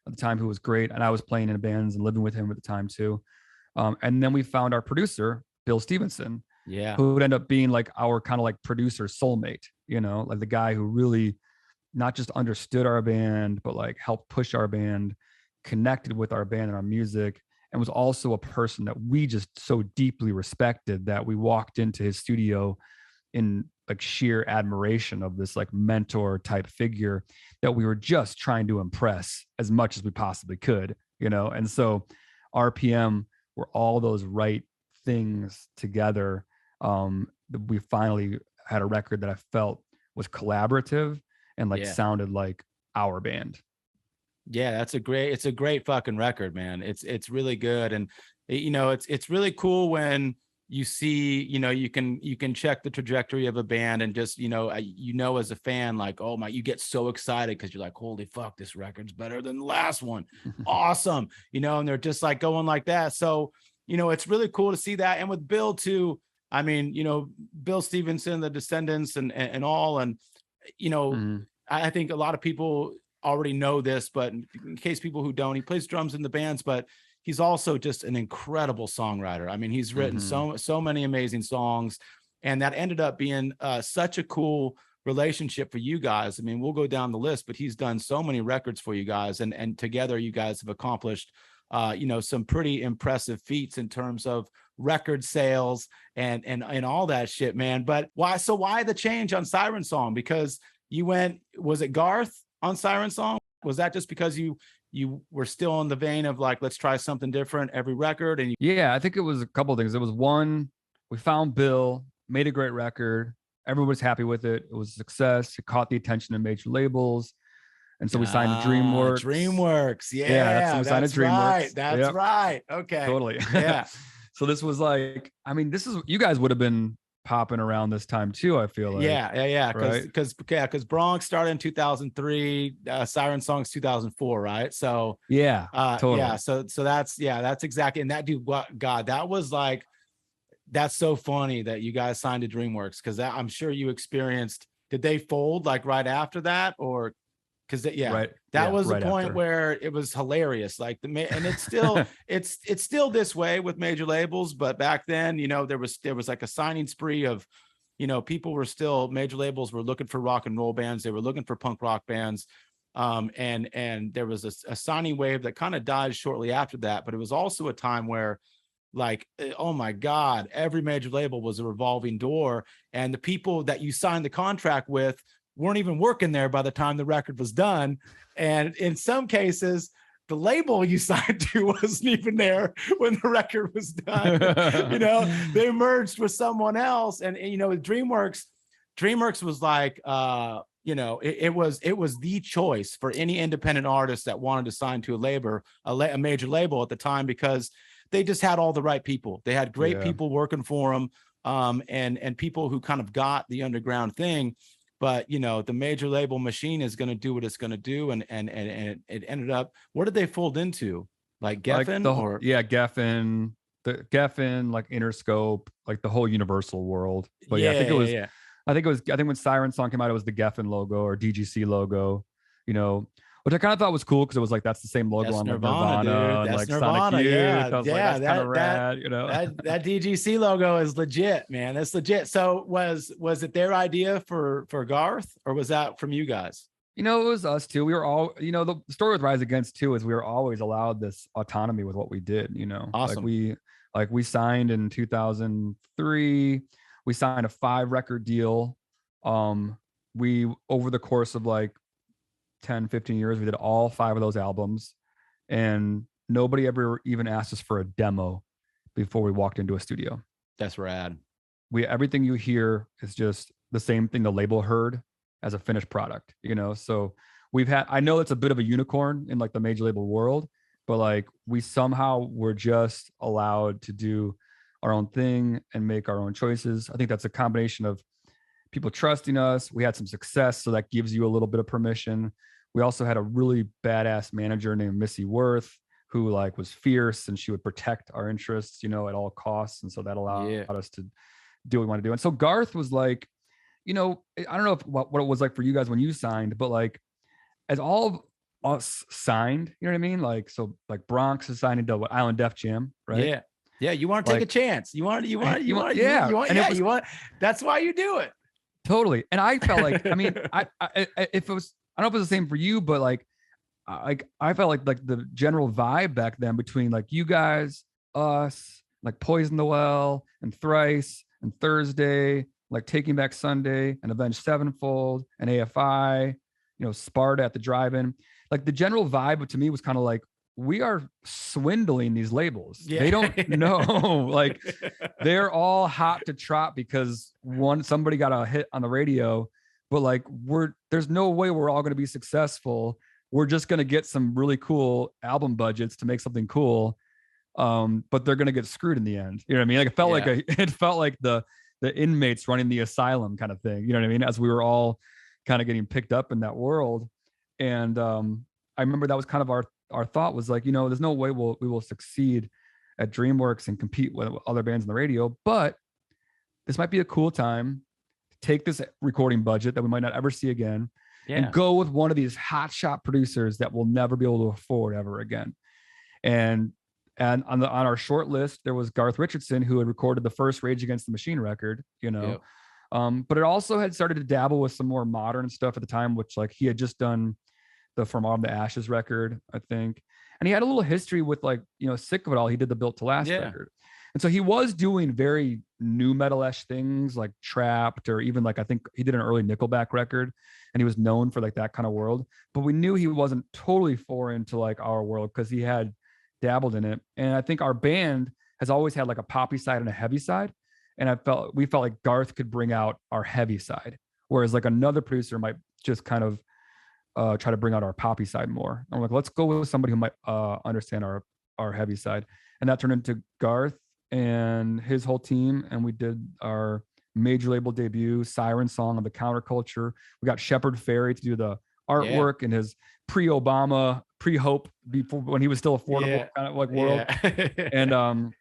at the time, who was great. And I was playing in bands and living with him at the time too. And then we found our producer, Bill Stevenson, who would end up being like our kind of like producer soulmate, you know, like the guy who really not just understood our band, but like helped push our band, connected with our band and our music, and was also a person that we just so deeply respected that we walked into his studio in like sheer admiration of this like mentor type figure that we were just trying to impress as much as we possibly could, you know? And so RPM were all those right things together. We finally had a record that I felt was collaborative and like sounded like our band.
Yeah, it's a great fucking record, man. It's really good. And you know, it's really cool when you see, you know, you can check the trajectory of a band and just, you know, as a fan, like, oh my, you get so excited because you're like, holy fuck, this record's better than the last one. Awesome. You know, and they're just like going like that. So, you know, it's really cool to see that. And with Bill too, I mean, you know, Bill Stevenson, the Descendants and all, and, you know, I think a lot of people already know this, but in case people who don't, he plays drums in the bands, but he's also just an incredible songwriter. I mean, he's written so many amazing songs, and that ended up being such a cool relationship for you guys. I mean, we'll go down the list, but he's done so many records for you guys, and together you guys have accomplished you know, some pretty impressive feats in terms of record sales and all that shit, man. But why the change on Siren Song? Because you went, was it Garth on Siren Song? Was that just because you were still in the vein of like, let's try something different every record? And
yeah, I think it was a couple of things. It was one, we found Bill, made a great record. everyone was happy with it. It was a success. It caught the attention of major labels. And so we signed to DreamWorks.
DreamWorks.
So we signed to DreamWorks.
Right. That's right. Okay.
Totally.
Yeah.
So this was like, I mean, you guys would have been popping around this time too, I feel like.
Yeah.
Right?
Because Bronx started in 2003, Siren Songs 2004, right? So
totally.
Yeah. So that's exactly. And that dude, God, that was like, that's so funny that you guys signed to DreamWorks, because I'm sure you experienced. Did they fold like right after that, or? Because that was the point after, where it was hilarious. Like and it's still it's still this way with major labels, but back then, there was like a signing spree of, major labels were looking for rock and roll bands, they were looking for punk rock bands, and there was a signing wave that kind of died shortly after that. But it was also a time where, like, oh my God, every major label was a revolving door, and the people that you signed the contract with weren't even working there by the time the record was done. And in some cases, the label you signed to wasn't even there when the record was done. They merged with someone else. And with DreamWorks was like, it was the choice for any independent artist that wanted to sign to a major label at the time, because they just had all the right people. They had great people working for them, and people who kind of got the underground thing. But the major label machine is going to do what it's going to do, and it ended up. What did they fold into? Like Geffen,
Geffen, the Geffen, like Interscope, like the whole Universal world. But I think it was when Siren Song came out, it was the Geffen logo or DGC logo. Which I kind of thought was cool, because it was like, that's the same logo on Nirvana, and like
Nirvana,
Sonic Youth.
Yeah,
I was like, that's kind of rad,
that DGC logo is legit, man. That's legit. So was it their idea for Garth, or was that from you guys?
It was us too. We were all, the story with Rise Against too is we were always allowed this autonomy with what we did.
Awesome.
we signed in 2003. We signed a 5-record deal. We, over the course of like 10, 15 years, we did all 5 of those albums, and nobody ever even asked us for a demo before we walked into a studio.
That's rad.
Everything you hear is just the same thing the label heard as a finished product, so I know it's a bit of a unicorn in like the major label world, but like we somehow were just allowed to do our own thing and make our own choices. I think that's a combination of people trusting us. We had some success, so that gives you a little bit of permission. We also had a really badass manager named Missy Worth, who like was fierce, and she would protect our interests, at all costs. And so that allowed us to do what we want to do. And so Garth was like, I don't know what it was like for you guys when you signed, but like, as all of us signed, you know what I mean? Like, so like Bronx is signed into Island Def Jam, right?
Yeah. You want to take a chance. You want. That's why you do it.
Totally. And I felt like, I mean, if it was, I don't know if it was the same for you, but like I felt like the general vibe back then between like you guys, us, like Poison the Well and Thrice and Thursday, like Taking Back Sunday and Avenged Sevenfold and AFI, Sparta at the Drive-In. Like the general vibe to me was kind of like, we are swindling these labels. They don't know. Like they're all hot to trot because somebody got a hit on the radio, but like there's no way we're all going to be successful. We're just going to get some really cool album budgets to make something cool. But they're going to get screwed in the end. You know what I mean? Like it felt like the inmates running the asylum kind of thing. You know what I mean? As we were all kind of getting picked up in that world. And I remember that was kind of our thought was like, there's no way we will succeed at DreamWorks and compete with other bands on the radio, but this might be a cool time to take this recording budget that we might not ever see again and go with one of these hotshot producers that we'll never be able to afford ever again. And on our short list, there was Garth Richardson, who had recorded the first Rage Against the Machine record, but it also had started to dabble with some more modern stuff at the time, which like he had just done the From Autumn to Ashes record, I think. And he had a little history with like, Sick of It All. He did the Built to Last record. And so he was doing very new metal-esh things like Trapped, or even like, I think he did an early Nickelback record, and he was known for like that kind of world. But we knew he wasn't totally foreign to like our world because he had dabbled in it. And I think our band has always had like a poppy side and a heavy side. And we felt like Garth could bring out our heavy side, whereas like another producer might just kind of try to bring out our poppy side more. I'm like, let's go with somebody who might understand our heavy side. And that turned into Garth and his whole team. And we did our major label debut, Siren song on the Counterculture. We got Shepard Fairey to do the artwork in his pre-Obama, pre-Hope, before when he was still affordable kind of like world. And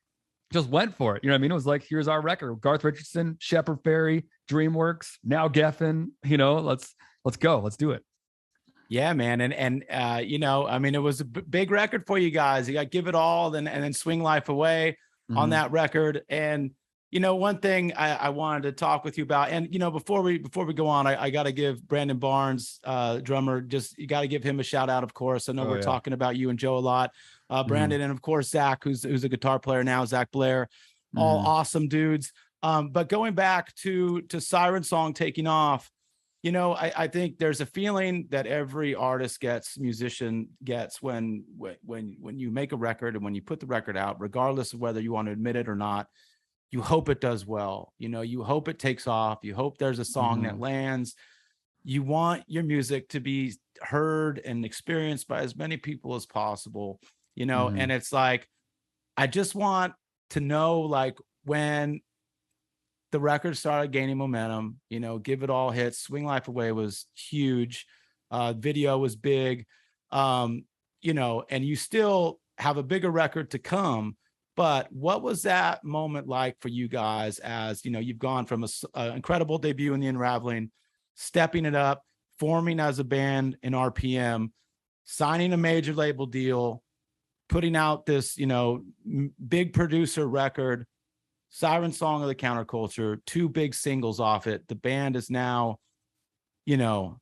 just went for it. You know what I mean? It was like, here's our record. Garth Richardson, Shepard Fairey, DreamWorks, now Geffen, you know, let's go. Let's do it.
Yeah, man. And you know, I mean, it was a big record for you guys. You got Give It All and then Swing Life Away on that record. And, you know, one thing I wanted to talk with you about, and, you know, before we go on, I got to give Brandon Barnes, drummer, you got to give him a shout out, of course. I know we're talking about you and Joe a lot. Brandon, and of course, Zach, who's a guitar player now, Zach Blair, all awesome dudes. But going back to Siren Song taking off, you know, I think there's a feeling that every musician gets when you make a record and when you put the record out, regardless of whether you want to admit it or not, you hope it does well. You know, you hope it takes off. You hope there's a song that lands. You want your music to be heard and experienced by as many people as possible, you know, and it's like, I just want to know, like, when the record started gaining momentum, you know, Give It All hits, Swing Life Away was huge. Video was big, you know, and you still have a bigger record to come. But what was that moment like for you guys as, you know, you've gone from an incredible debut in the Unraveling, stepping it up, forming as a band in RPM, signing a major label deal, putting out this, you know, big producer record, Siren Song of the Counterculture, 2 big singles off it. The band is now, you know,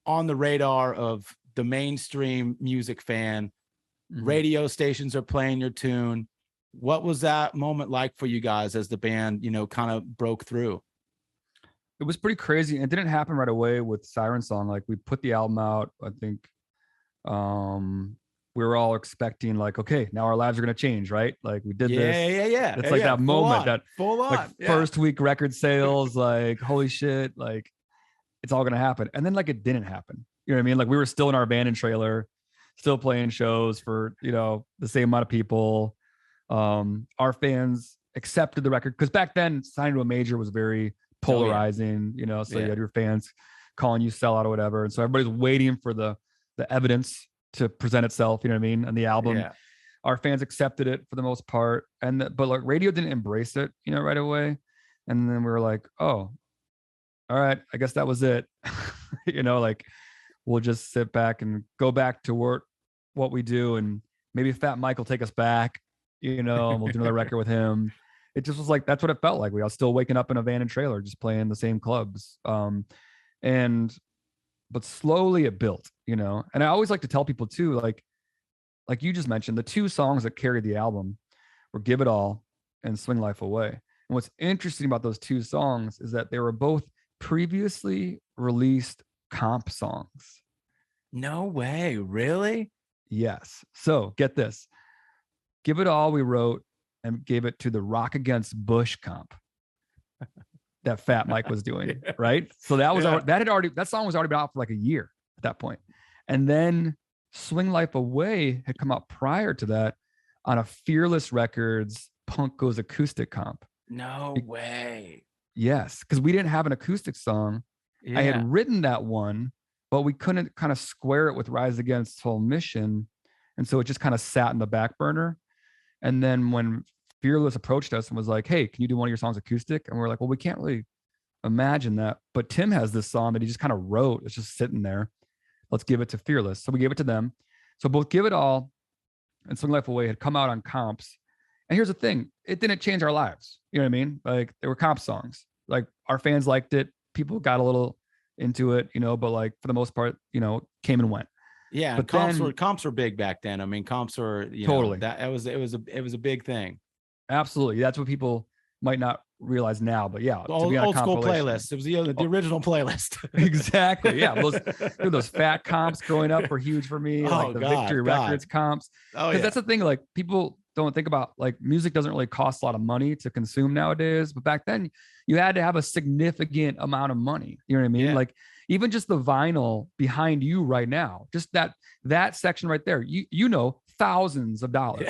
on the radar of the mainstream music fan. Radio stations are playing your tune. What was that moment like for you guys as the band, you know, kind of broke through?
It was pretty crazy. It didn't happen right away with Siren Song. Like, we put the album out, I think, we were all expecting, like, okay, now our lives are going to change, right? Like, we did this.
Yeah.
It's like that moment, that
full on,
like first week record sales, like, holy shit, like, it's all going to happen. And then, like, it didn't happen. You know what I mean? Like, we were still in our abandoned trailer, still playing shows for, you know, the same amount of people. Our fans accepted the record, because back then signing to a major was very polarizing, you know, so you had your fans calling you sellout or whatever. And so everybody's waiting for the evidence to present itself, you know what I mean? And the album, our fans accepted it for the most part. But like, radio didn't embrace it, you know, right away. And then we were like, oh, all right, I guess that was it. You know, like, we'll just sit back and go back to work, what we do. And maybe Fat Mike will take us back, you know, and we'll do another record with him. It just was like, that's what it felt like. We were still waking up in a van and trailer, just playing the same clubs. But slowly it built, you know. And I always like to tell people too, like you just mentioned, the 2 songs that carried the album were Give It All and Swing Life Away. And what's interesting about those 2 songs is that they were both previously released comp songs.
No way, really?
Yes. So get this. Give It All we wrote and gave it to the Rock Against Bush comp that Fat Mike was doing, right? So that was that song was already been out for like a year at that point. And then Swing Life Away had come out prior to that on a Fearless Records Punk Goes Acoustic comp.
No way.
Yes, because we didn't have an acoustic song. I had written that one, but we couldn't kind of square it with Rise Against Whole Mission. And so it just kind of sat in the back burner. And then when Fearless approached us and was like, hey, can you do one of your songs acoustic? And we're like, well, we can't really imagine that. But Tim has this song that he just kind of wrote. It's just sitting there. Let's give it to Fearless. So we gave it to them. So both Give It All and Swing Life Away had come out on comps. And here's the thing. It didn't change our lives. You know what I mean? Like, they were comp songs. Like, our fans liked it. People got a little into it, you know, but like, for the most part, you know, came and went.
Yeah.
But
and comps were big back then. I mean, comps were, you
totally.
know, it was a big thing.
Absolutely. That's what people might not realize now, but yeah,
old school playlist. It was the original playlist.
Exactly. Yeah. Those fat comps growing up were huge for me. Like the Victory Records comps.
Oh,
because that's the thing. Like, people don't think about, like, music doesn't really cost a lot of money to consume nowadays, but back then you had to have a significant amount of money. You know what I mean?
Yeah.
Like, even just the vinyl behind you right now, just that section right there, you know, thousands of dollars,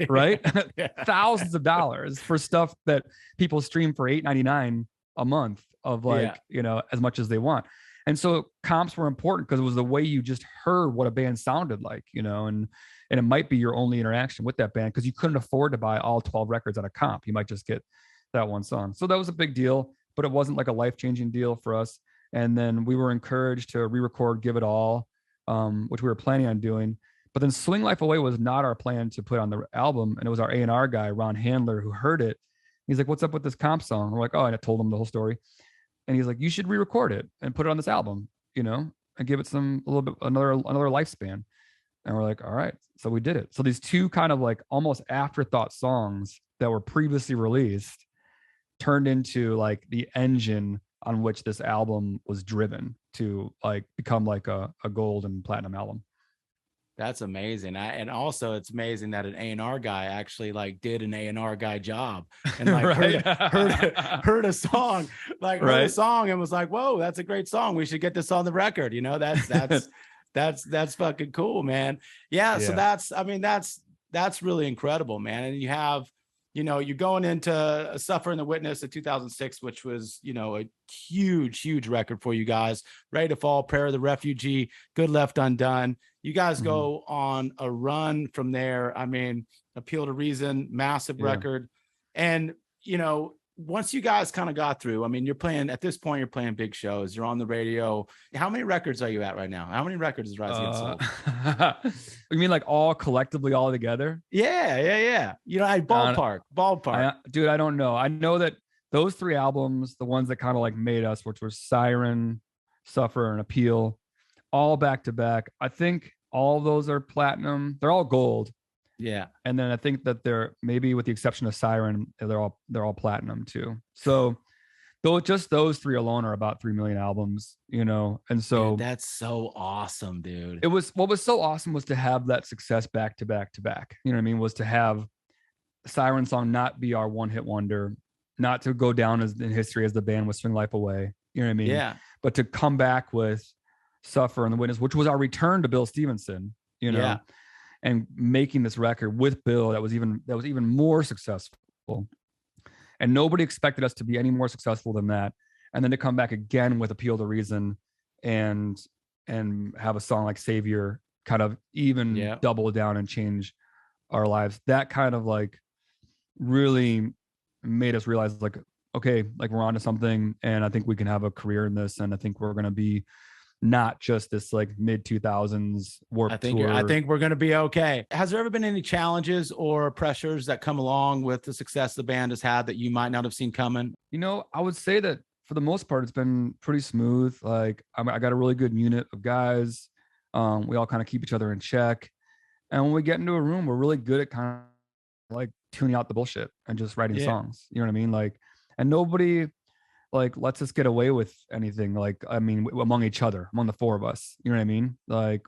right?
Yeah.
Thousands of dollars for stuff that people stream for $8.99 a month of, like, you know, as much as they want. And so comps were important because it was the way you just heard what a band sounded like, you know, and it might be your only interaction with that band because you couldn't afford to buy all 12 records on a comp. You might just get that one song. So that was a big deal, but it wasn't like a life-changing deal for us. And then we were encouraged to re-record Give It All, which we were planning on doing. But then Swing Life Away was not our plan to put on the album. And it was our A&R guy, Ron Handler, who heard it. He's like, what's up with this comp song? We're like, oh, and I told him the whole story. And he's like, you should re-record it and put it on this album, you know, and give it a little bit, another lifespan. And we're like, all right. So we did it. So these two kind of like almost afterthought songs that were previously released turned into like the engine on which this album was driven to like become like a gold and platinum album.
That's amazing. And also it's amazing that an A&R guy actually like did an A&R guy job and like
Right.
heard a song, like heard a song and was like, whoa, that's a great song. We should get this on the record. You know, that's fucking cool, man. Yeah. So that's really incredible, man. And you have, you know, you're going into Suffer and the Witness of 2006, which was, you know, a huge record for you guys. Ready to Fall, Prayer of the Refugee, Good Left Undone. You guys go on a run from there. I mean, Appeal to Reason, massive record. And, you know, once you guys kind of got through, I mean, at this point, you're playing big shows. You're on the radio. How many records are you at right now? How many records is Rise Against Soul?
You mean like all collectively all together?
Yeah. You know, ballpark.
Dude, I don't know. I know that those three albums, the ones that kind of like made us, which were Siren, Suffer, and Appeal, all back to back. I think all of those are platinum. They're all gold.
Yeah.
And then I think that they're, maybe with the exception of Siren, they're all platinum too. So those three alone are about 3 million albums, you know? And so
dude, that's so awesome, dude.
What was so awesome was to have that success back to back to back. You know what I mean? Was to have Siren song not be our one hit wonder, not to go down as in history as the band with Swing Life Away. You know what I mean?
Yeah.
But to come back with Suffer and the Witness, which was our return to Bill Stevenson, you know, and making this record with Bill that was even more successful. And nobody expected us to be any more successful than that. And then to come back again with Appeal to Reason and have a song like Savior kind of even double down and change our lives. That kind of like really made us realize like, okay, like we're onto something, and I think we can have a career in this, and I think we're going to be not just this like mid 2000s Warped Tour.
I think we're going to be okay. Has there ever been any challenges or pressures that come along with the success the band has had that you might not have seen coming?
You know, I would say that for the most part, it's been pretty smooth. Like I got a really good unit of guys. We all kind of keep each other in check. And when we get into a room, we're really good at kind of like tuning out the bullshit and just writing songs. You know what I mean? Like, and nobody like lets us get away with anything. Like, I mean, among each other, among the four of us, you know what I mean? Like,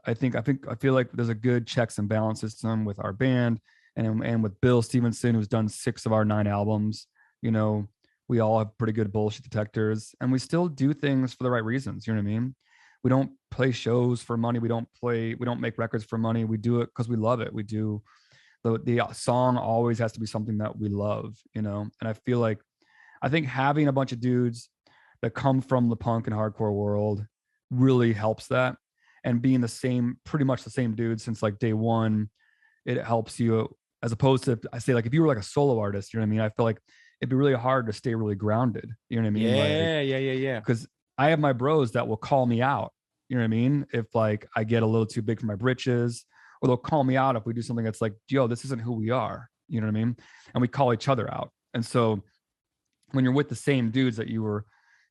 I feel like there's a good checks and balance system with our band and with Bill Stevenson, who's done 6 of our 9 albums. You know, we all have pretty good bullshit detectors, and we still do things for the right reasons. You know what I mean? We don't play shows for money. We don't make records for money. We do it because we love it. We do the song always has to be something that we love, you know? And I think having a bunch of dudes that come from the punk and hardcore world really helps that. And being pretty much the same dude since like day one, it helps you, as opposed to, I say, like, if you were like a solo artist, you know what I mean? I feel like it'd be really hard to stay really grounded. You know what I mean?
Yeah.
Because I have my bros that will call me out. You know what I mean? If like I get a little too big for my britches, or they'll call me out if we do something that's like, yo, this isn't who we are. You know what I mean? And we call each other out. And so when you're with the same dudes that you were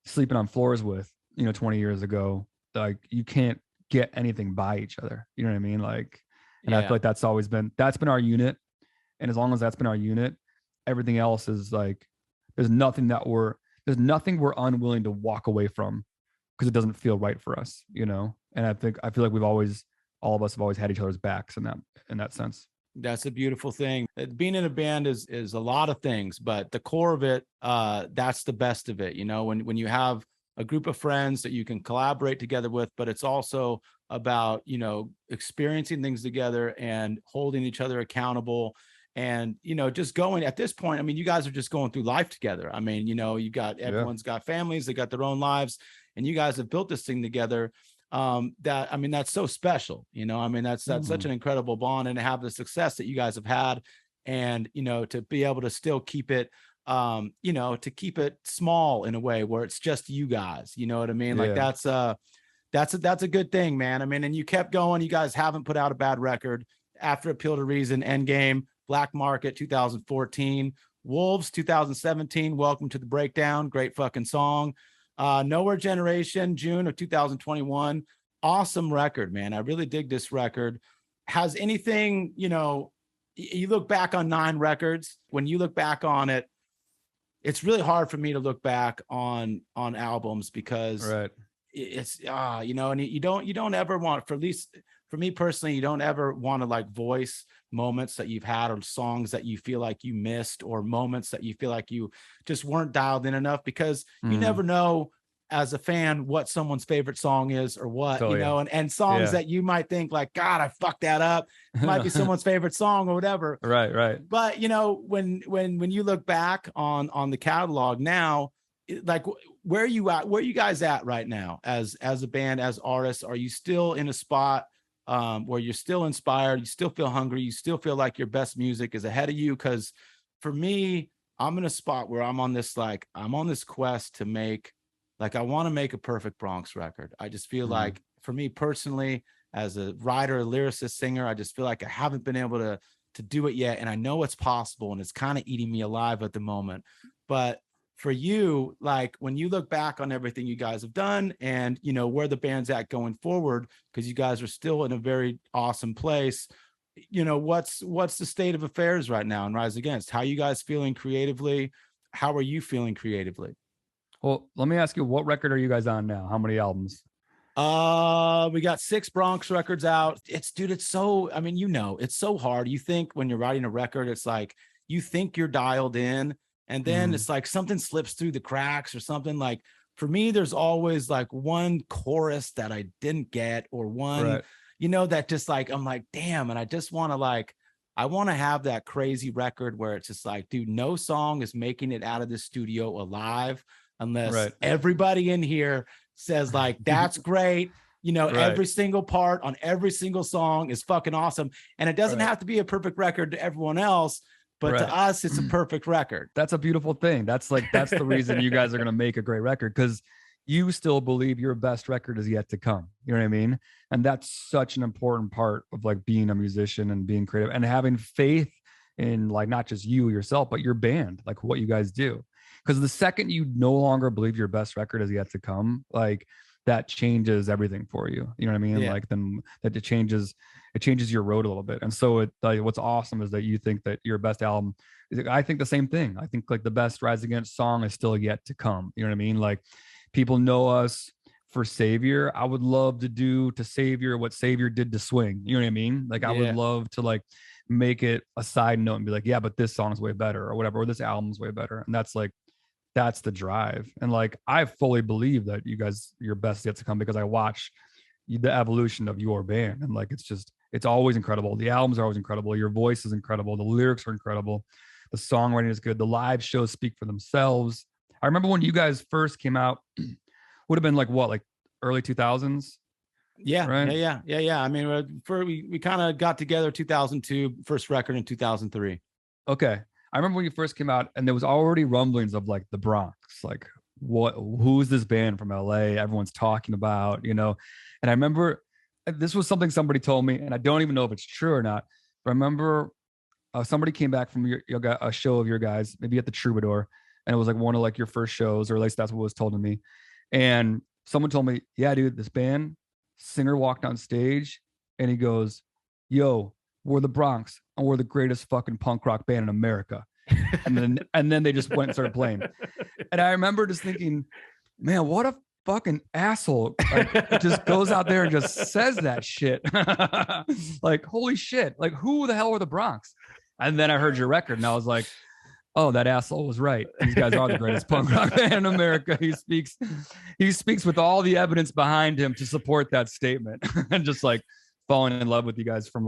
sleeping on floors with, you know, 20 years ago, like you can't get anything by each other. You know what I mean? Like, and I feel like that's been our unit. And as long as that's been our unit, everything else is like, there's nothing we're unwilling to walk away from because it doesn't feel right for us, you know? And I feel like all of us have always had each other's backs in that sense.
That's a beautiful thing. Being in a band is a lot of things, but the core of it, that's the best of it. You know, when you have a group of friends that you can collaborate together with, but it's also about, you know, experiencing things together and holding each other accountable. And, you know, just going at this point, I mean, you guys are just going through life together. I mean, you know, you got, everyone's got families, they got their own lives, and you guys have built this thing together. That, I mean, that's so special, you know, I mean, that's such an incredible bond, and to have the success that you guys have had, and, you know, to be able to still keep it, you know, to keep it small in a way where it's just you guys, you know what I mean? Like that's a good thing, man. I mean, and you kept going, you guys haven't put out a bad record. After Appeal to Reason, Endgame, Black Market 2014, Wolves 2017, Welcome to the Breakdown, great fucking song. Nowhere Generation, June of 2021. Awesome record, man. I really dig this record. Has anything, you know, you look back on 9 records, when you look back on it, it's really hard for me to look back on albums, because it's you know, and you don't ever want, for at least for me personally, you don't ever want to like voice moments that you've had, or songs that you feel like you missed, or moments that you feel like you just weren't dialed in enough, because you never know as a fan what someone's favorite song is, or what, you know, and songs that you might think like, God, I fucked that up. It might be someone's favorite song or whatever.
Right.
But you know, when you look back on the catalog now, like where are you at? Where are you guys at right now as a band, as artists? Are you still in a spot where you're still inspired, you still feel hungry, you still feel like your best music is ahead of you? Because for me, I'm in a spot where I'm on this quest to make, like, I want to make a perfect Bronx record. I just feel like, for me personally, as a writer, lyricist, singer, I just feel like I haven't been able to do it yet. And I know it's possible, and it's kind of eating me alive at the moment. But for you, like, when you look back on everything you guys have done, and, you know, where the band's at going forward, because you guys are still in a very awesome place, you know, what's the state of affairs right now in Rise Against? How are you guys feeling creatively? How are you feeling creatively?
Well, let me ask you, what record are you guys on now? How many albums?
We got 6 Bronx records out. It's so, I mean, you know, it's so hard. You think when you're writing a record, it's like, you think you're dialed in, and then it's like something slips through the cracks or something. Like, for me, there's always like one chorus that I didn't get, or one, you know, that just like, I'm like, damn. And I just want to like, I want to have that crazy record where it's just like, dude, no song is making it out of the studio alive unless everybody in here says like, that's great. You know, every single part on every single song is fucking awesome. And it doesn't have to be a perfect record to everyone else, but to us, it's a perfect record.
That's a beautiful thing. That's the reason you guys are going to make a great record, because you still believe your best record is yet to come. You know what I mean? And that's such an important part of like being a musician and being creative, and having faith in like not just you yourself, but your band, like what you guys do. Because the second you no longer believe your best record is yet to come, like that changes everything for you. You know what I mean? Like then that it changes your road a little bit. And so what's awesome is that you think that your best album, I think the same thing. I think like the best Rise Against song is still yet to come. You know what I mean? Like, people know us for Savior. I would love to do to Savior what Savior did to Swing. You know what I mean? Like, I would love to like make it a side note and be like, yeah, but this song's way better, or whatever, or this album's way better. And that's the drive. And like, I fully believe that you guys, your best yet to come, because I watch the evolution of your band, and like, it's always incredible. The albums are always incredible. Your voice is incredible. The lyrics are incredible. The songwriting is good. The live shows speak for themselves. I remember when you guys first came out, would have been like what, like early 2000s?
Yeah,
right?
Yeah. I mean, we kind of got together 2002, first record in 2003.
Okay. I remember when you first came out, and there was already rumblings of like the Bronx, like who's this band from LA everyone's talking about, you know? And I remember this was something somebody told me, and I don't even know if it's true or not, but I remember somebody came back from a show of your guys, maybe at the Troubadour, and it was like one of like your first shows, or at least that's what was told to me. And someone told me, yeah, dude, this band singer walked on stage and he goes, yo, we're the Bronx and we're the greatest fucking punk rock band in America. And then they just went and started playing. And I remember just thinking, man, what a fucking asshole like, just goes out there and just says that shit. Like, holy shit. Like, who the hell were the Bronx? And then I heard your record and I was like, oh, that asshole was right. These guys are the greatest punk rock band in America. He speaks with all the evidence behind him to support that statement. And just like falling in love with you guys from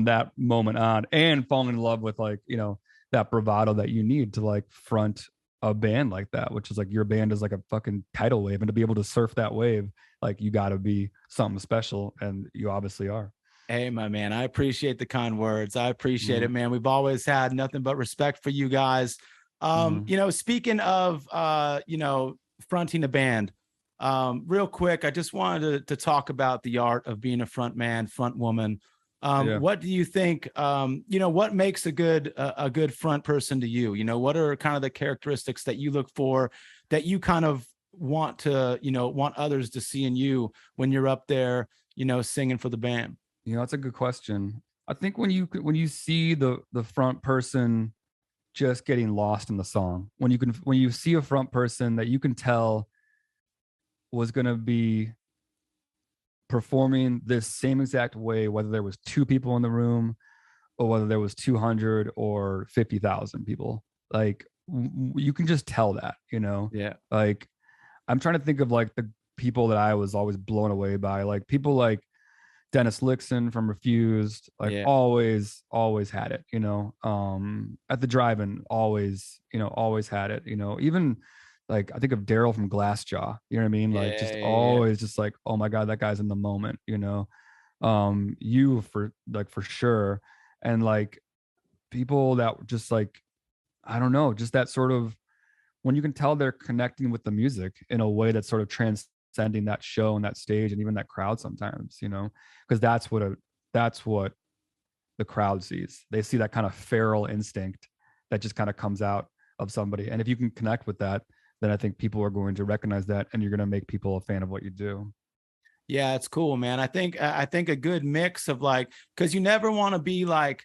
that moment on, and falling in love with like, you know, that bravado that you need to like front a band like that, which is like your band is like a fucking tidal wave, and to be able to surf that wave, like you got to be something special, and you obviously are.
Hey, my man, I appreciate the kind words. I appreciate it, man. We've always had nothing but respect for you guys. You know, speaking of, you know, fronting a band, real quick, I just wanted to talk about the art of being a front man, front woman. What do you think, you know, what makes a good front person to you? You know, what are kind of the characteristics that you look for, that you kind of want to, you know, want others to see in you when you're up there, you know, singing for the band?
You know, that's a good question. I think when you see the front person just getting lost in the song, when you see a front person that you can tell was going to be performing this same exact way, whether there was 2 people in the room or whether there was 200 or 50,000 people, like you can just tell that, you know?
Yeah.
Like, I'm trying to think of like the people that I was always blown away by, like people like Dennis Lixon from Refused, like always had it, you know, at the drive-in, always had it, you know, even like I think of Daryl from Glassjaw, you know what I mean? Like always just like, oh my God, that guy's in the moment, you know? You for sure. And like people that just like, I don't know, just that sort of, when you can tell they're connecting with the music in a way that's sort of transcending that show and that stage and even that crowd sometimes, you know, because that's what the crowd sees. They see that kind of feral instinct that just kind of comes out of somebody. And if you can connect with that, then I think people are going to recognize that, and you're going to make people a fan of what you do.
Yeah, it's cool, man. I think a good mix of like, because you never want to be like,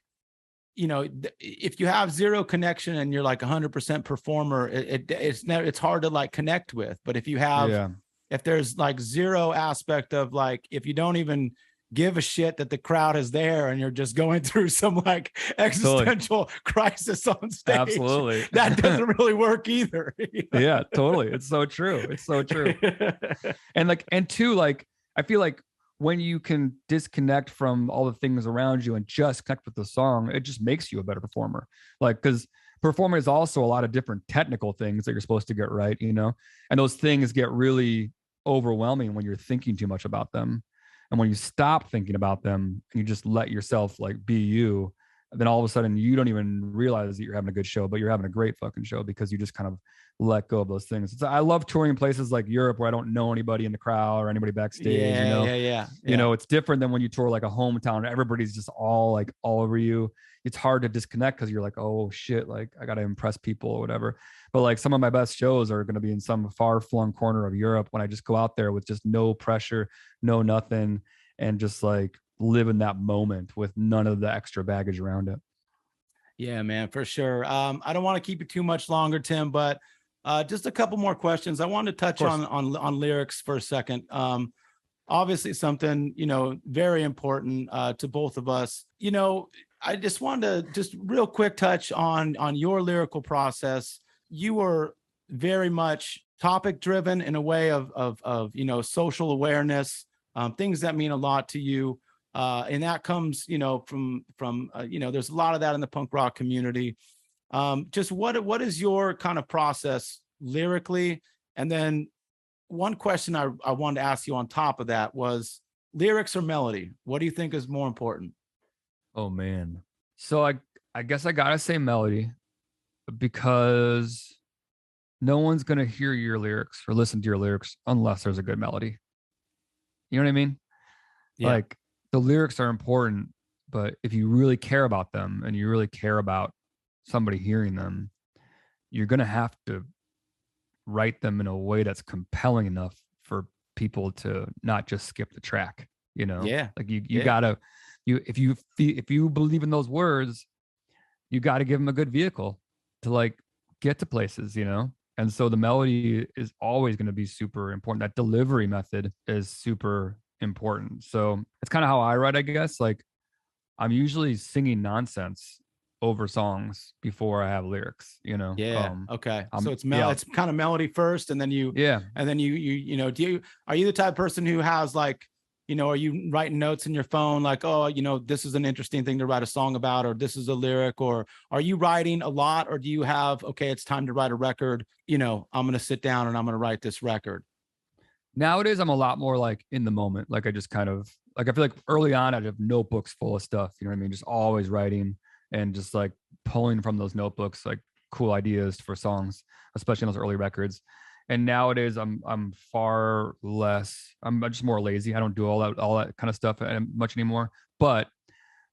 you know, if you have zero connection and you're like 100% performer, it's hard to like connect with. But if you have, if there's like zero aspect of like, if you don't even give a shit that the crowd is there and you're just going through some like existential crisis on stage,
absolutely,
that doesn't really work either. You know?
Yeah, totally. It's so true. And two, like I feel like when you can disconnect from all the things around you and just connect with the song, it just makes you a better performer. Like, because performing is also a lot of different technical things that you're supposed to get right, you know, and those things get really overwhelming when you're thinking too much about them. And when you stop thinking about them and you just let yourself like be you, then all of a sudden you don't even realize that you're having a good show, but you're having a great fucking show because you just kind of let go of those things. I love touring in places like Europe where I don't know anybody in the crowd or anybody backstage. You know, it's different than when you tour like a hometown. Everybody's just all over you. It's hard to disconnect because you're like, oh shit, like I got to impress people or whatever. But like some of my best shows are going to be in some far flung corner of Europe when I just go out there with just no pressure, no nothing, and just like live in that moment with none of the extra baggage around it.
Yeah, man, for sure. I don't want to keep it too much longer, Tim, but just a couple more questions. I wanted to touch on lyrics for a second. Obviously something, you know, very important to both of us. You know, I just wanted to just real quick touch on your lyrical process. You were very much topic driven in a way of you know, social awareness, things that mean a lot to you. And that comes, you know, from you know, there's a lot of that in the punk rock community. Just what is your kind of process lyrically? And then one question I wanted to ask you on top of that was lyrics or melody? What do you think is more important?
Oh man. So I guess I gotta say melody, because no one's gonna hear your lyrics or listen to your lyrics unless there's a good melody. You know what I mean? Yeah. Like the lyrics are important, but if you really care about them and you really care about somebody hearing them, you're gonna have to write them in a way that's compelling enough for people to not just skip the track, you know?
Yeah.
Like you gotta, if you believe in those words, you got to give them a good vehicle to like get to places, you know? And so the melody is always going to be super important. That delivery method is super important. So it's kind of how I write, I guess. Like I'm usually singing nonsense over songs before I have lyrics, you know?
Yeah. Okay. So it's
yeah.
it's kind of melody first, and then you are you the type of person who has like, you know, are you writing notes in your phone like, oh, you know, this is an interesting thing to write a song about, or this is a lyric, or are you writing a lot, or do you have, okay, it's time to write a record, you know, I'm going to sit down and I'm going to write this record?
Nowadays, I'm a lot more like in the moment. Like I just kind of like, I feel like early on, I'd have notebooks full of stuff, you know what I mean? Just always writing and just like pulling from those notebooks, like cool ideas for songs, especially on those early records. And nowadays I'm far less, I'm just more lazy. I don't do all that kind of stuff much anymore. But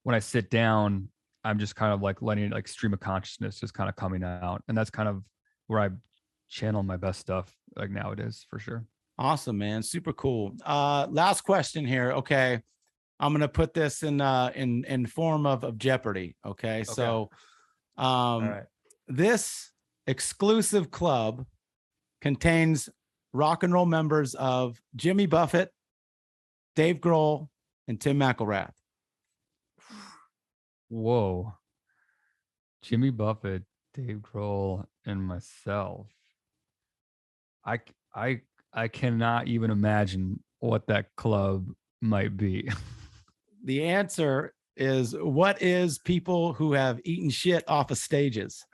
when I sit down, I'm just kind of like letting like stream of consciousness just kind of coming out. And that's kind of where I channel my best stuff like nowadays for sure.
Awesome, man. Super cool. Last question here. Okay. I'm going to put this in form of Jeopardy. Okay. So,
All right.
this exclusive club contains rock and roll members of Jimmy Buffett, Dave Grohl, and Tim McIlrath.
Whoa. Jimmy Buffett, Dave Grohl, and myself. I cannot even imagine what that club might be.
The answer is, what is people who have eaten shit off of stages?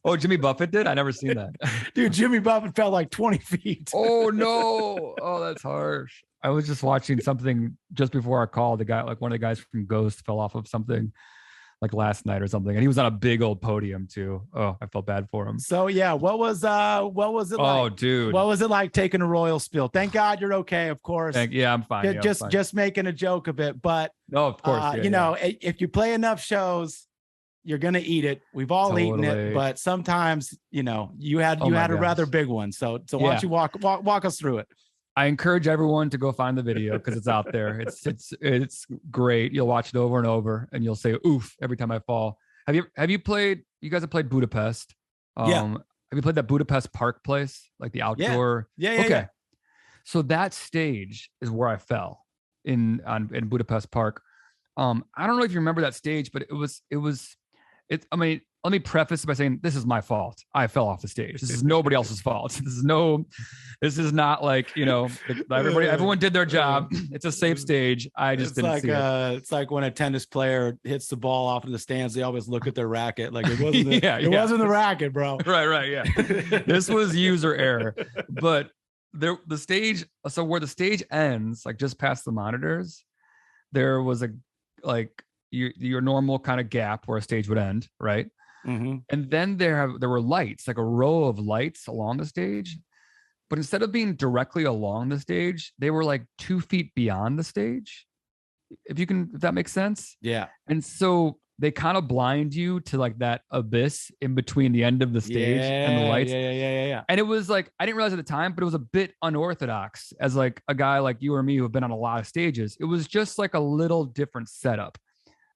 Oh, Jimmy Buffett did? I never seen that.
Dude, Jimmy Buffett fell like 20 feet.
Oh no. Oh, that's harsh. I was just watching something just before our call. The guy, like one of the guys from Ghost, fell off of something like last night or something, and he was on a big old podium too. Oh, I felt bad for him.
So yeah, what was it like?
Oh, dude,
what was it like taking a royal spill? Thank God you're okay, of course.
Yeah, I'm fine. Yeah,
just making a joke of it, but
no, of course.
If you play enough shows, you're gonna eat it. We've all eaten it, but sometimes you had a rather big one. So why don't you walk us through it?
I encourage everyone to go find the video because it's out there. It's great. You'll watch it over and over, and you'll say "oof" every time I fall. Have you played? You guys have played Budapest.
Yeah.
Have you played that Budapest Park place, like the outdoor?
Yeah.
Okay. Yeah. So that stage is where I fell in Budapest Park. I don't know if you remember that stage, but I mean, let me preface by saying this is my fault. I fell off the stage. This is nobody else's fault. This is not like, everyone did their job. It's a safe stage. I just didn't see it.
It's like when a tennis player hits the ball off in the stands, they always look at their racket. Like it wasn't it wasn't the racket, bro.
Right. Yeah. This was user error. But the stage, so where the stage ends, like just past the monitors, there was your normal kind of gap where a stage would end, right?
Mm-hmm.
And then there were lights, like a row of lights along the stage, but instead of being directly along the stage, they were like 2 feet beyond the stage. If that makes sense.
Yeah.
And so they kind of blind you to like that abyss in between the end of the stage and the lights.
Yeah.
And it was like, I didn't realize at the time, but it was a bit unorthodox as like a guy like you or me who have been on a lot of stages. It was just like a little different setup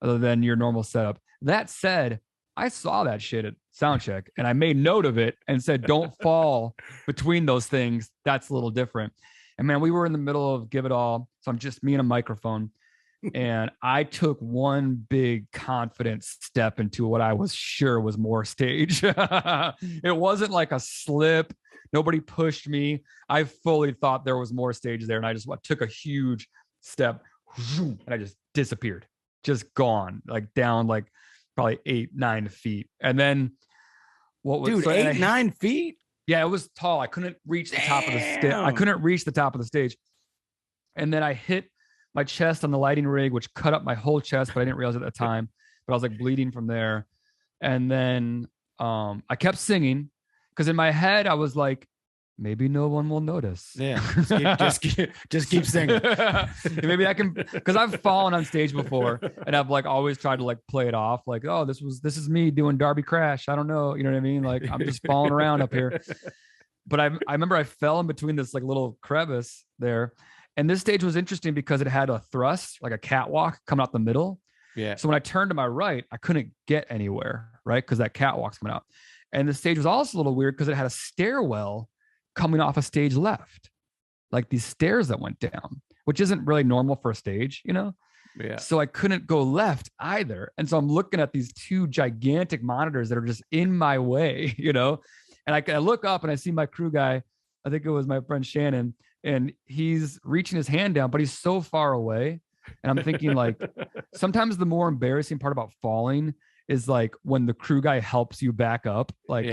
other than your normal setup. That said, I saw that shit at soundcheck and I made note of it and said, don't fall between those things. That's a little different. And man, we were in the middle of Give It All. So I'm just me and a microphone. And I took one big confident step into what I was sure was more stage. It wasn't like a slip. Nobody pushed me. I fully thought there was more stage there. And I just took a huge step and I just disappeared, just gone, like down, like probably 8-9 feet. And then what was
8-9 feet?
Yeah, it was tall. I couldn't reach the top of the stage. I couldn't reach the top of the stage. And then I hit my chest on the lighting rig, which cut up my whole chest, but I didn't realize at the time. But I was like bleeding from there. And then I kept singing because in my head I was like, maybe no one will notice.
Yeah, just keep singing.
Maybe I can, because I've fallen on stage before, and I've like always tried to like play it off, like, oh, this is me doing Darby Crash. I don't know, you know what I mean? Like I'm just falling around up here. But I remember I fell in between this like little crevice there, and this stage was interesting because it had a thrust, like a catwalk coming out the middle.
Yeah.
So when I turned to my right, I couldn't get anywhere, right? Because that catwalk's coming out. And the stage was also a little weird because it had a stairwell coming off a stage left, like these stairs that went down, which isn't really normal for a stage, you know?
Yeah.
So I couldn't go left either. And so I'm looking at these two gigantic monitors that are just in my way, you know? And I look up and I see my crew guy, I think it was my friend Shannon, and he's reaching his hand down, but he's so far away. And I'm thinking like, sometimes the more embarrassing part about falling is like when the crew guy helps you back up, like,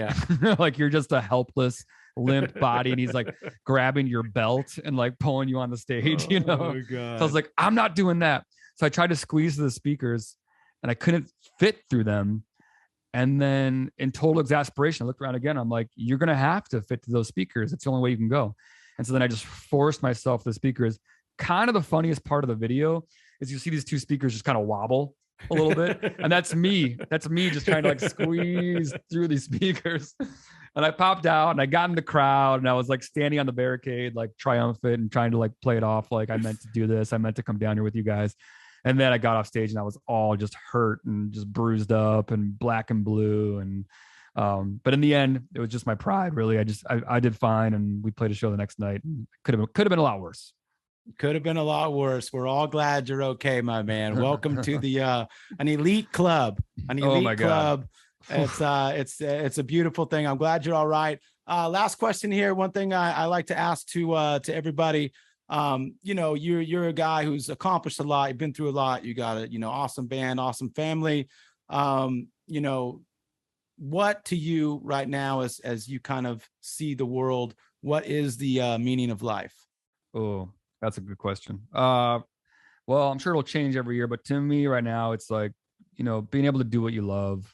like you're just a helpless limp body and he's like grabbing your belt and like pulling you on the stage, you know?
My God.
So I was like, I'm not doing that. So I tried to squeeze the speakers and I couldn't fit through them. And then in total exasperation, I looked around again. I'm like, you're going to have to fit to those speakers. It's the only way you can go. And so then I just forced myself to the speakers. Kind of the funniest part of the video is you see these two speakers just kind of wobble a little bit. And that's me. That's me just trying to like squeeze through these speakers. And I popped out and I got in the crowd and I was like standing on the barricade, like triumphant and trying to like play it off. Like I meant to do this. I meant to come down here with you guys. And then I got off stage and I was all just hurt and just bruised up and black and blue. And, but in the end, it was just my pride, really. I did fine. And we played a show the next night. And could have been a lot worse.
Could have been a lot worse. We're all glad you're okay, my man. Welcome to the an elite club. An elite club. It's a beautiful thing. I'm glad you're all right. Last question here. One thing I like to ask to everybody. You know, you're a guy who's accomplished a lot. You've been through a lot. You got a, awesome band, awesome family. You know, what to you right now as you kind of see the world, what is the meaning of life?
Oh, that's a good question. Well, I'm sure it'll change every year, but to me right now, it's like, being able to do what you love,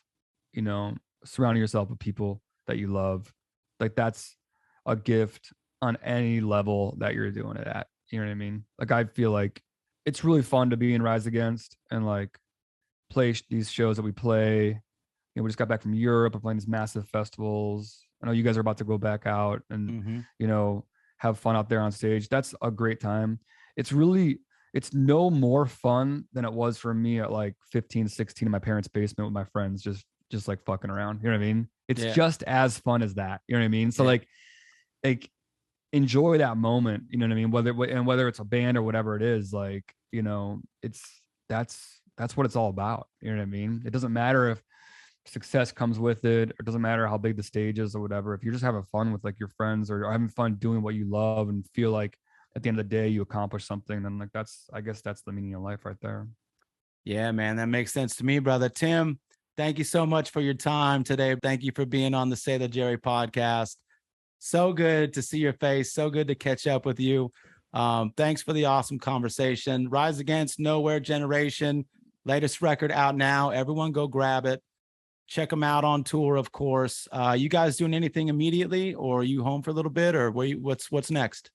surrounding yourself with people that you love. Like that's a gift on any level that you're doing it at. You know what I mean? Like, I feel like it's really fun to be in Rise Against and like play these shows that we play. We just got back from Europe. We're playing these massive festivals. I know you guys are about to go back out and, have fun out there on stage. That's a great time. It's no more fun than it was for me at like 15, 16 in my parents' basement with my friends, just like fucking around. You know what I mean? It's just as fun as that. You know what I mean? So like enjoy that moment. You know what I mean? Whether it's a band or whatever it is, like, that's what it's all about. You know what I mean? It doesn't matter if success comes with it, or it doesn't matter how big the stage is or whatever. If you're just having fun with like your friends or having fun doing what you love and feel like at the end of the day you accomplish something, then like I guess that's the meaning of life right there.
Yeah, man, that makes sense to me, brother. Tim, thank you so much for your time today. Thank you for being on the Say the Jerry podcast. So good to see your face. So good to catch up with you. Thanks for the awesome conversation. Rise Against Nowhere Generation, latest record out now. Everyone go grab it. Check them out on tour, of course. You guys doing anything immediately, or are you home for a little bit, or what's next?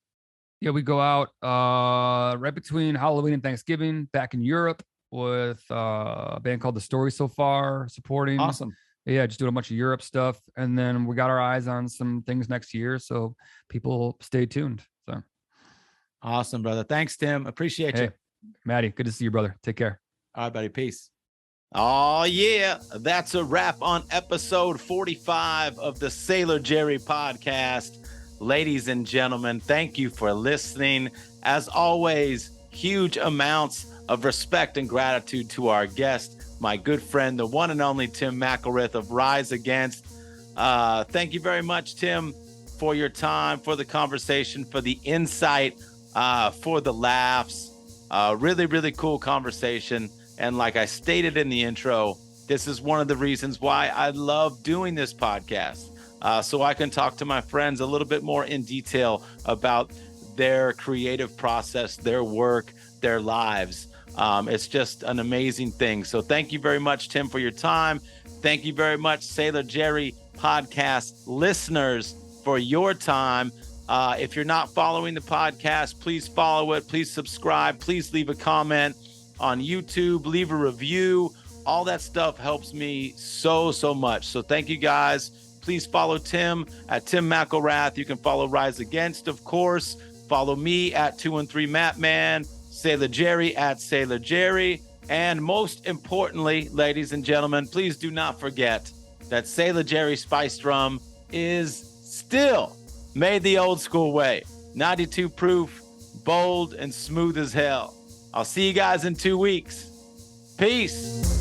Yeah, we go out right between Halloween and Thanksgiving, back in Europe with a band called The Story So Far, supporting.
Awesome.
Yeah, just doing a bunch of Europe stuff. And then we got our eyes on some things next year, so people stay tuned. So
awesome, brother. Thanks, Tim. Appreciate you.
Maddie, good to see you, brother. Take care.
All right, buddy. Peace. Oh, yeah. That's a wrap on episode 45 of the Sailor Jerry podcast. Ladies and gentlemen, thank you for listening. As always, huge amounts of respect and gratitude to our guest, my good friend, the one and only Tim McIlrath of Rise Against. Thank you very much, Tim, for your time, for the conversation, for the insight, for the laughs. Really, really cool conversation. And like I stated in the intro, this is one of the reasons why I love doing this podcast. So I can talk to my friends a little bit more in detail about their creative process, their work, their lives. It's just an amazing thing. So thank you very much, Tim, for your time. Thank you very much, Sailor Jerry podcast listeners, for your time. If you're not following the podcast, please follow it. Please subscribe. Please leave a comment on YouTube, leave a review. All that stuff helps me so much. So thank you guys. Please follow Tim at Tim McIlrath. You can follow Rise Against, of course. Follow me at 213 Matman, Sailor Jerry at Sailor Jerry. And most importantly, ladies and gentlemen, please do not forget, that Sailor Jerry spiced rum is still made the old school way. 92 proof, bold and smooth as hell. I'll see you guys in 2 weeks. Peace.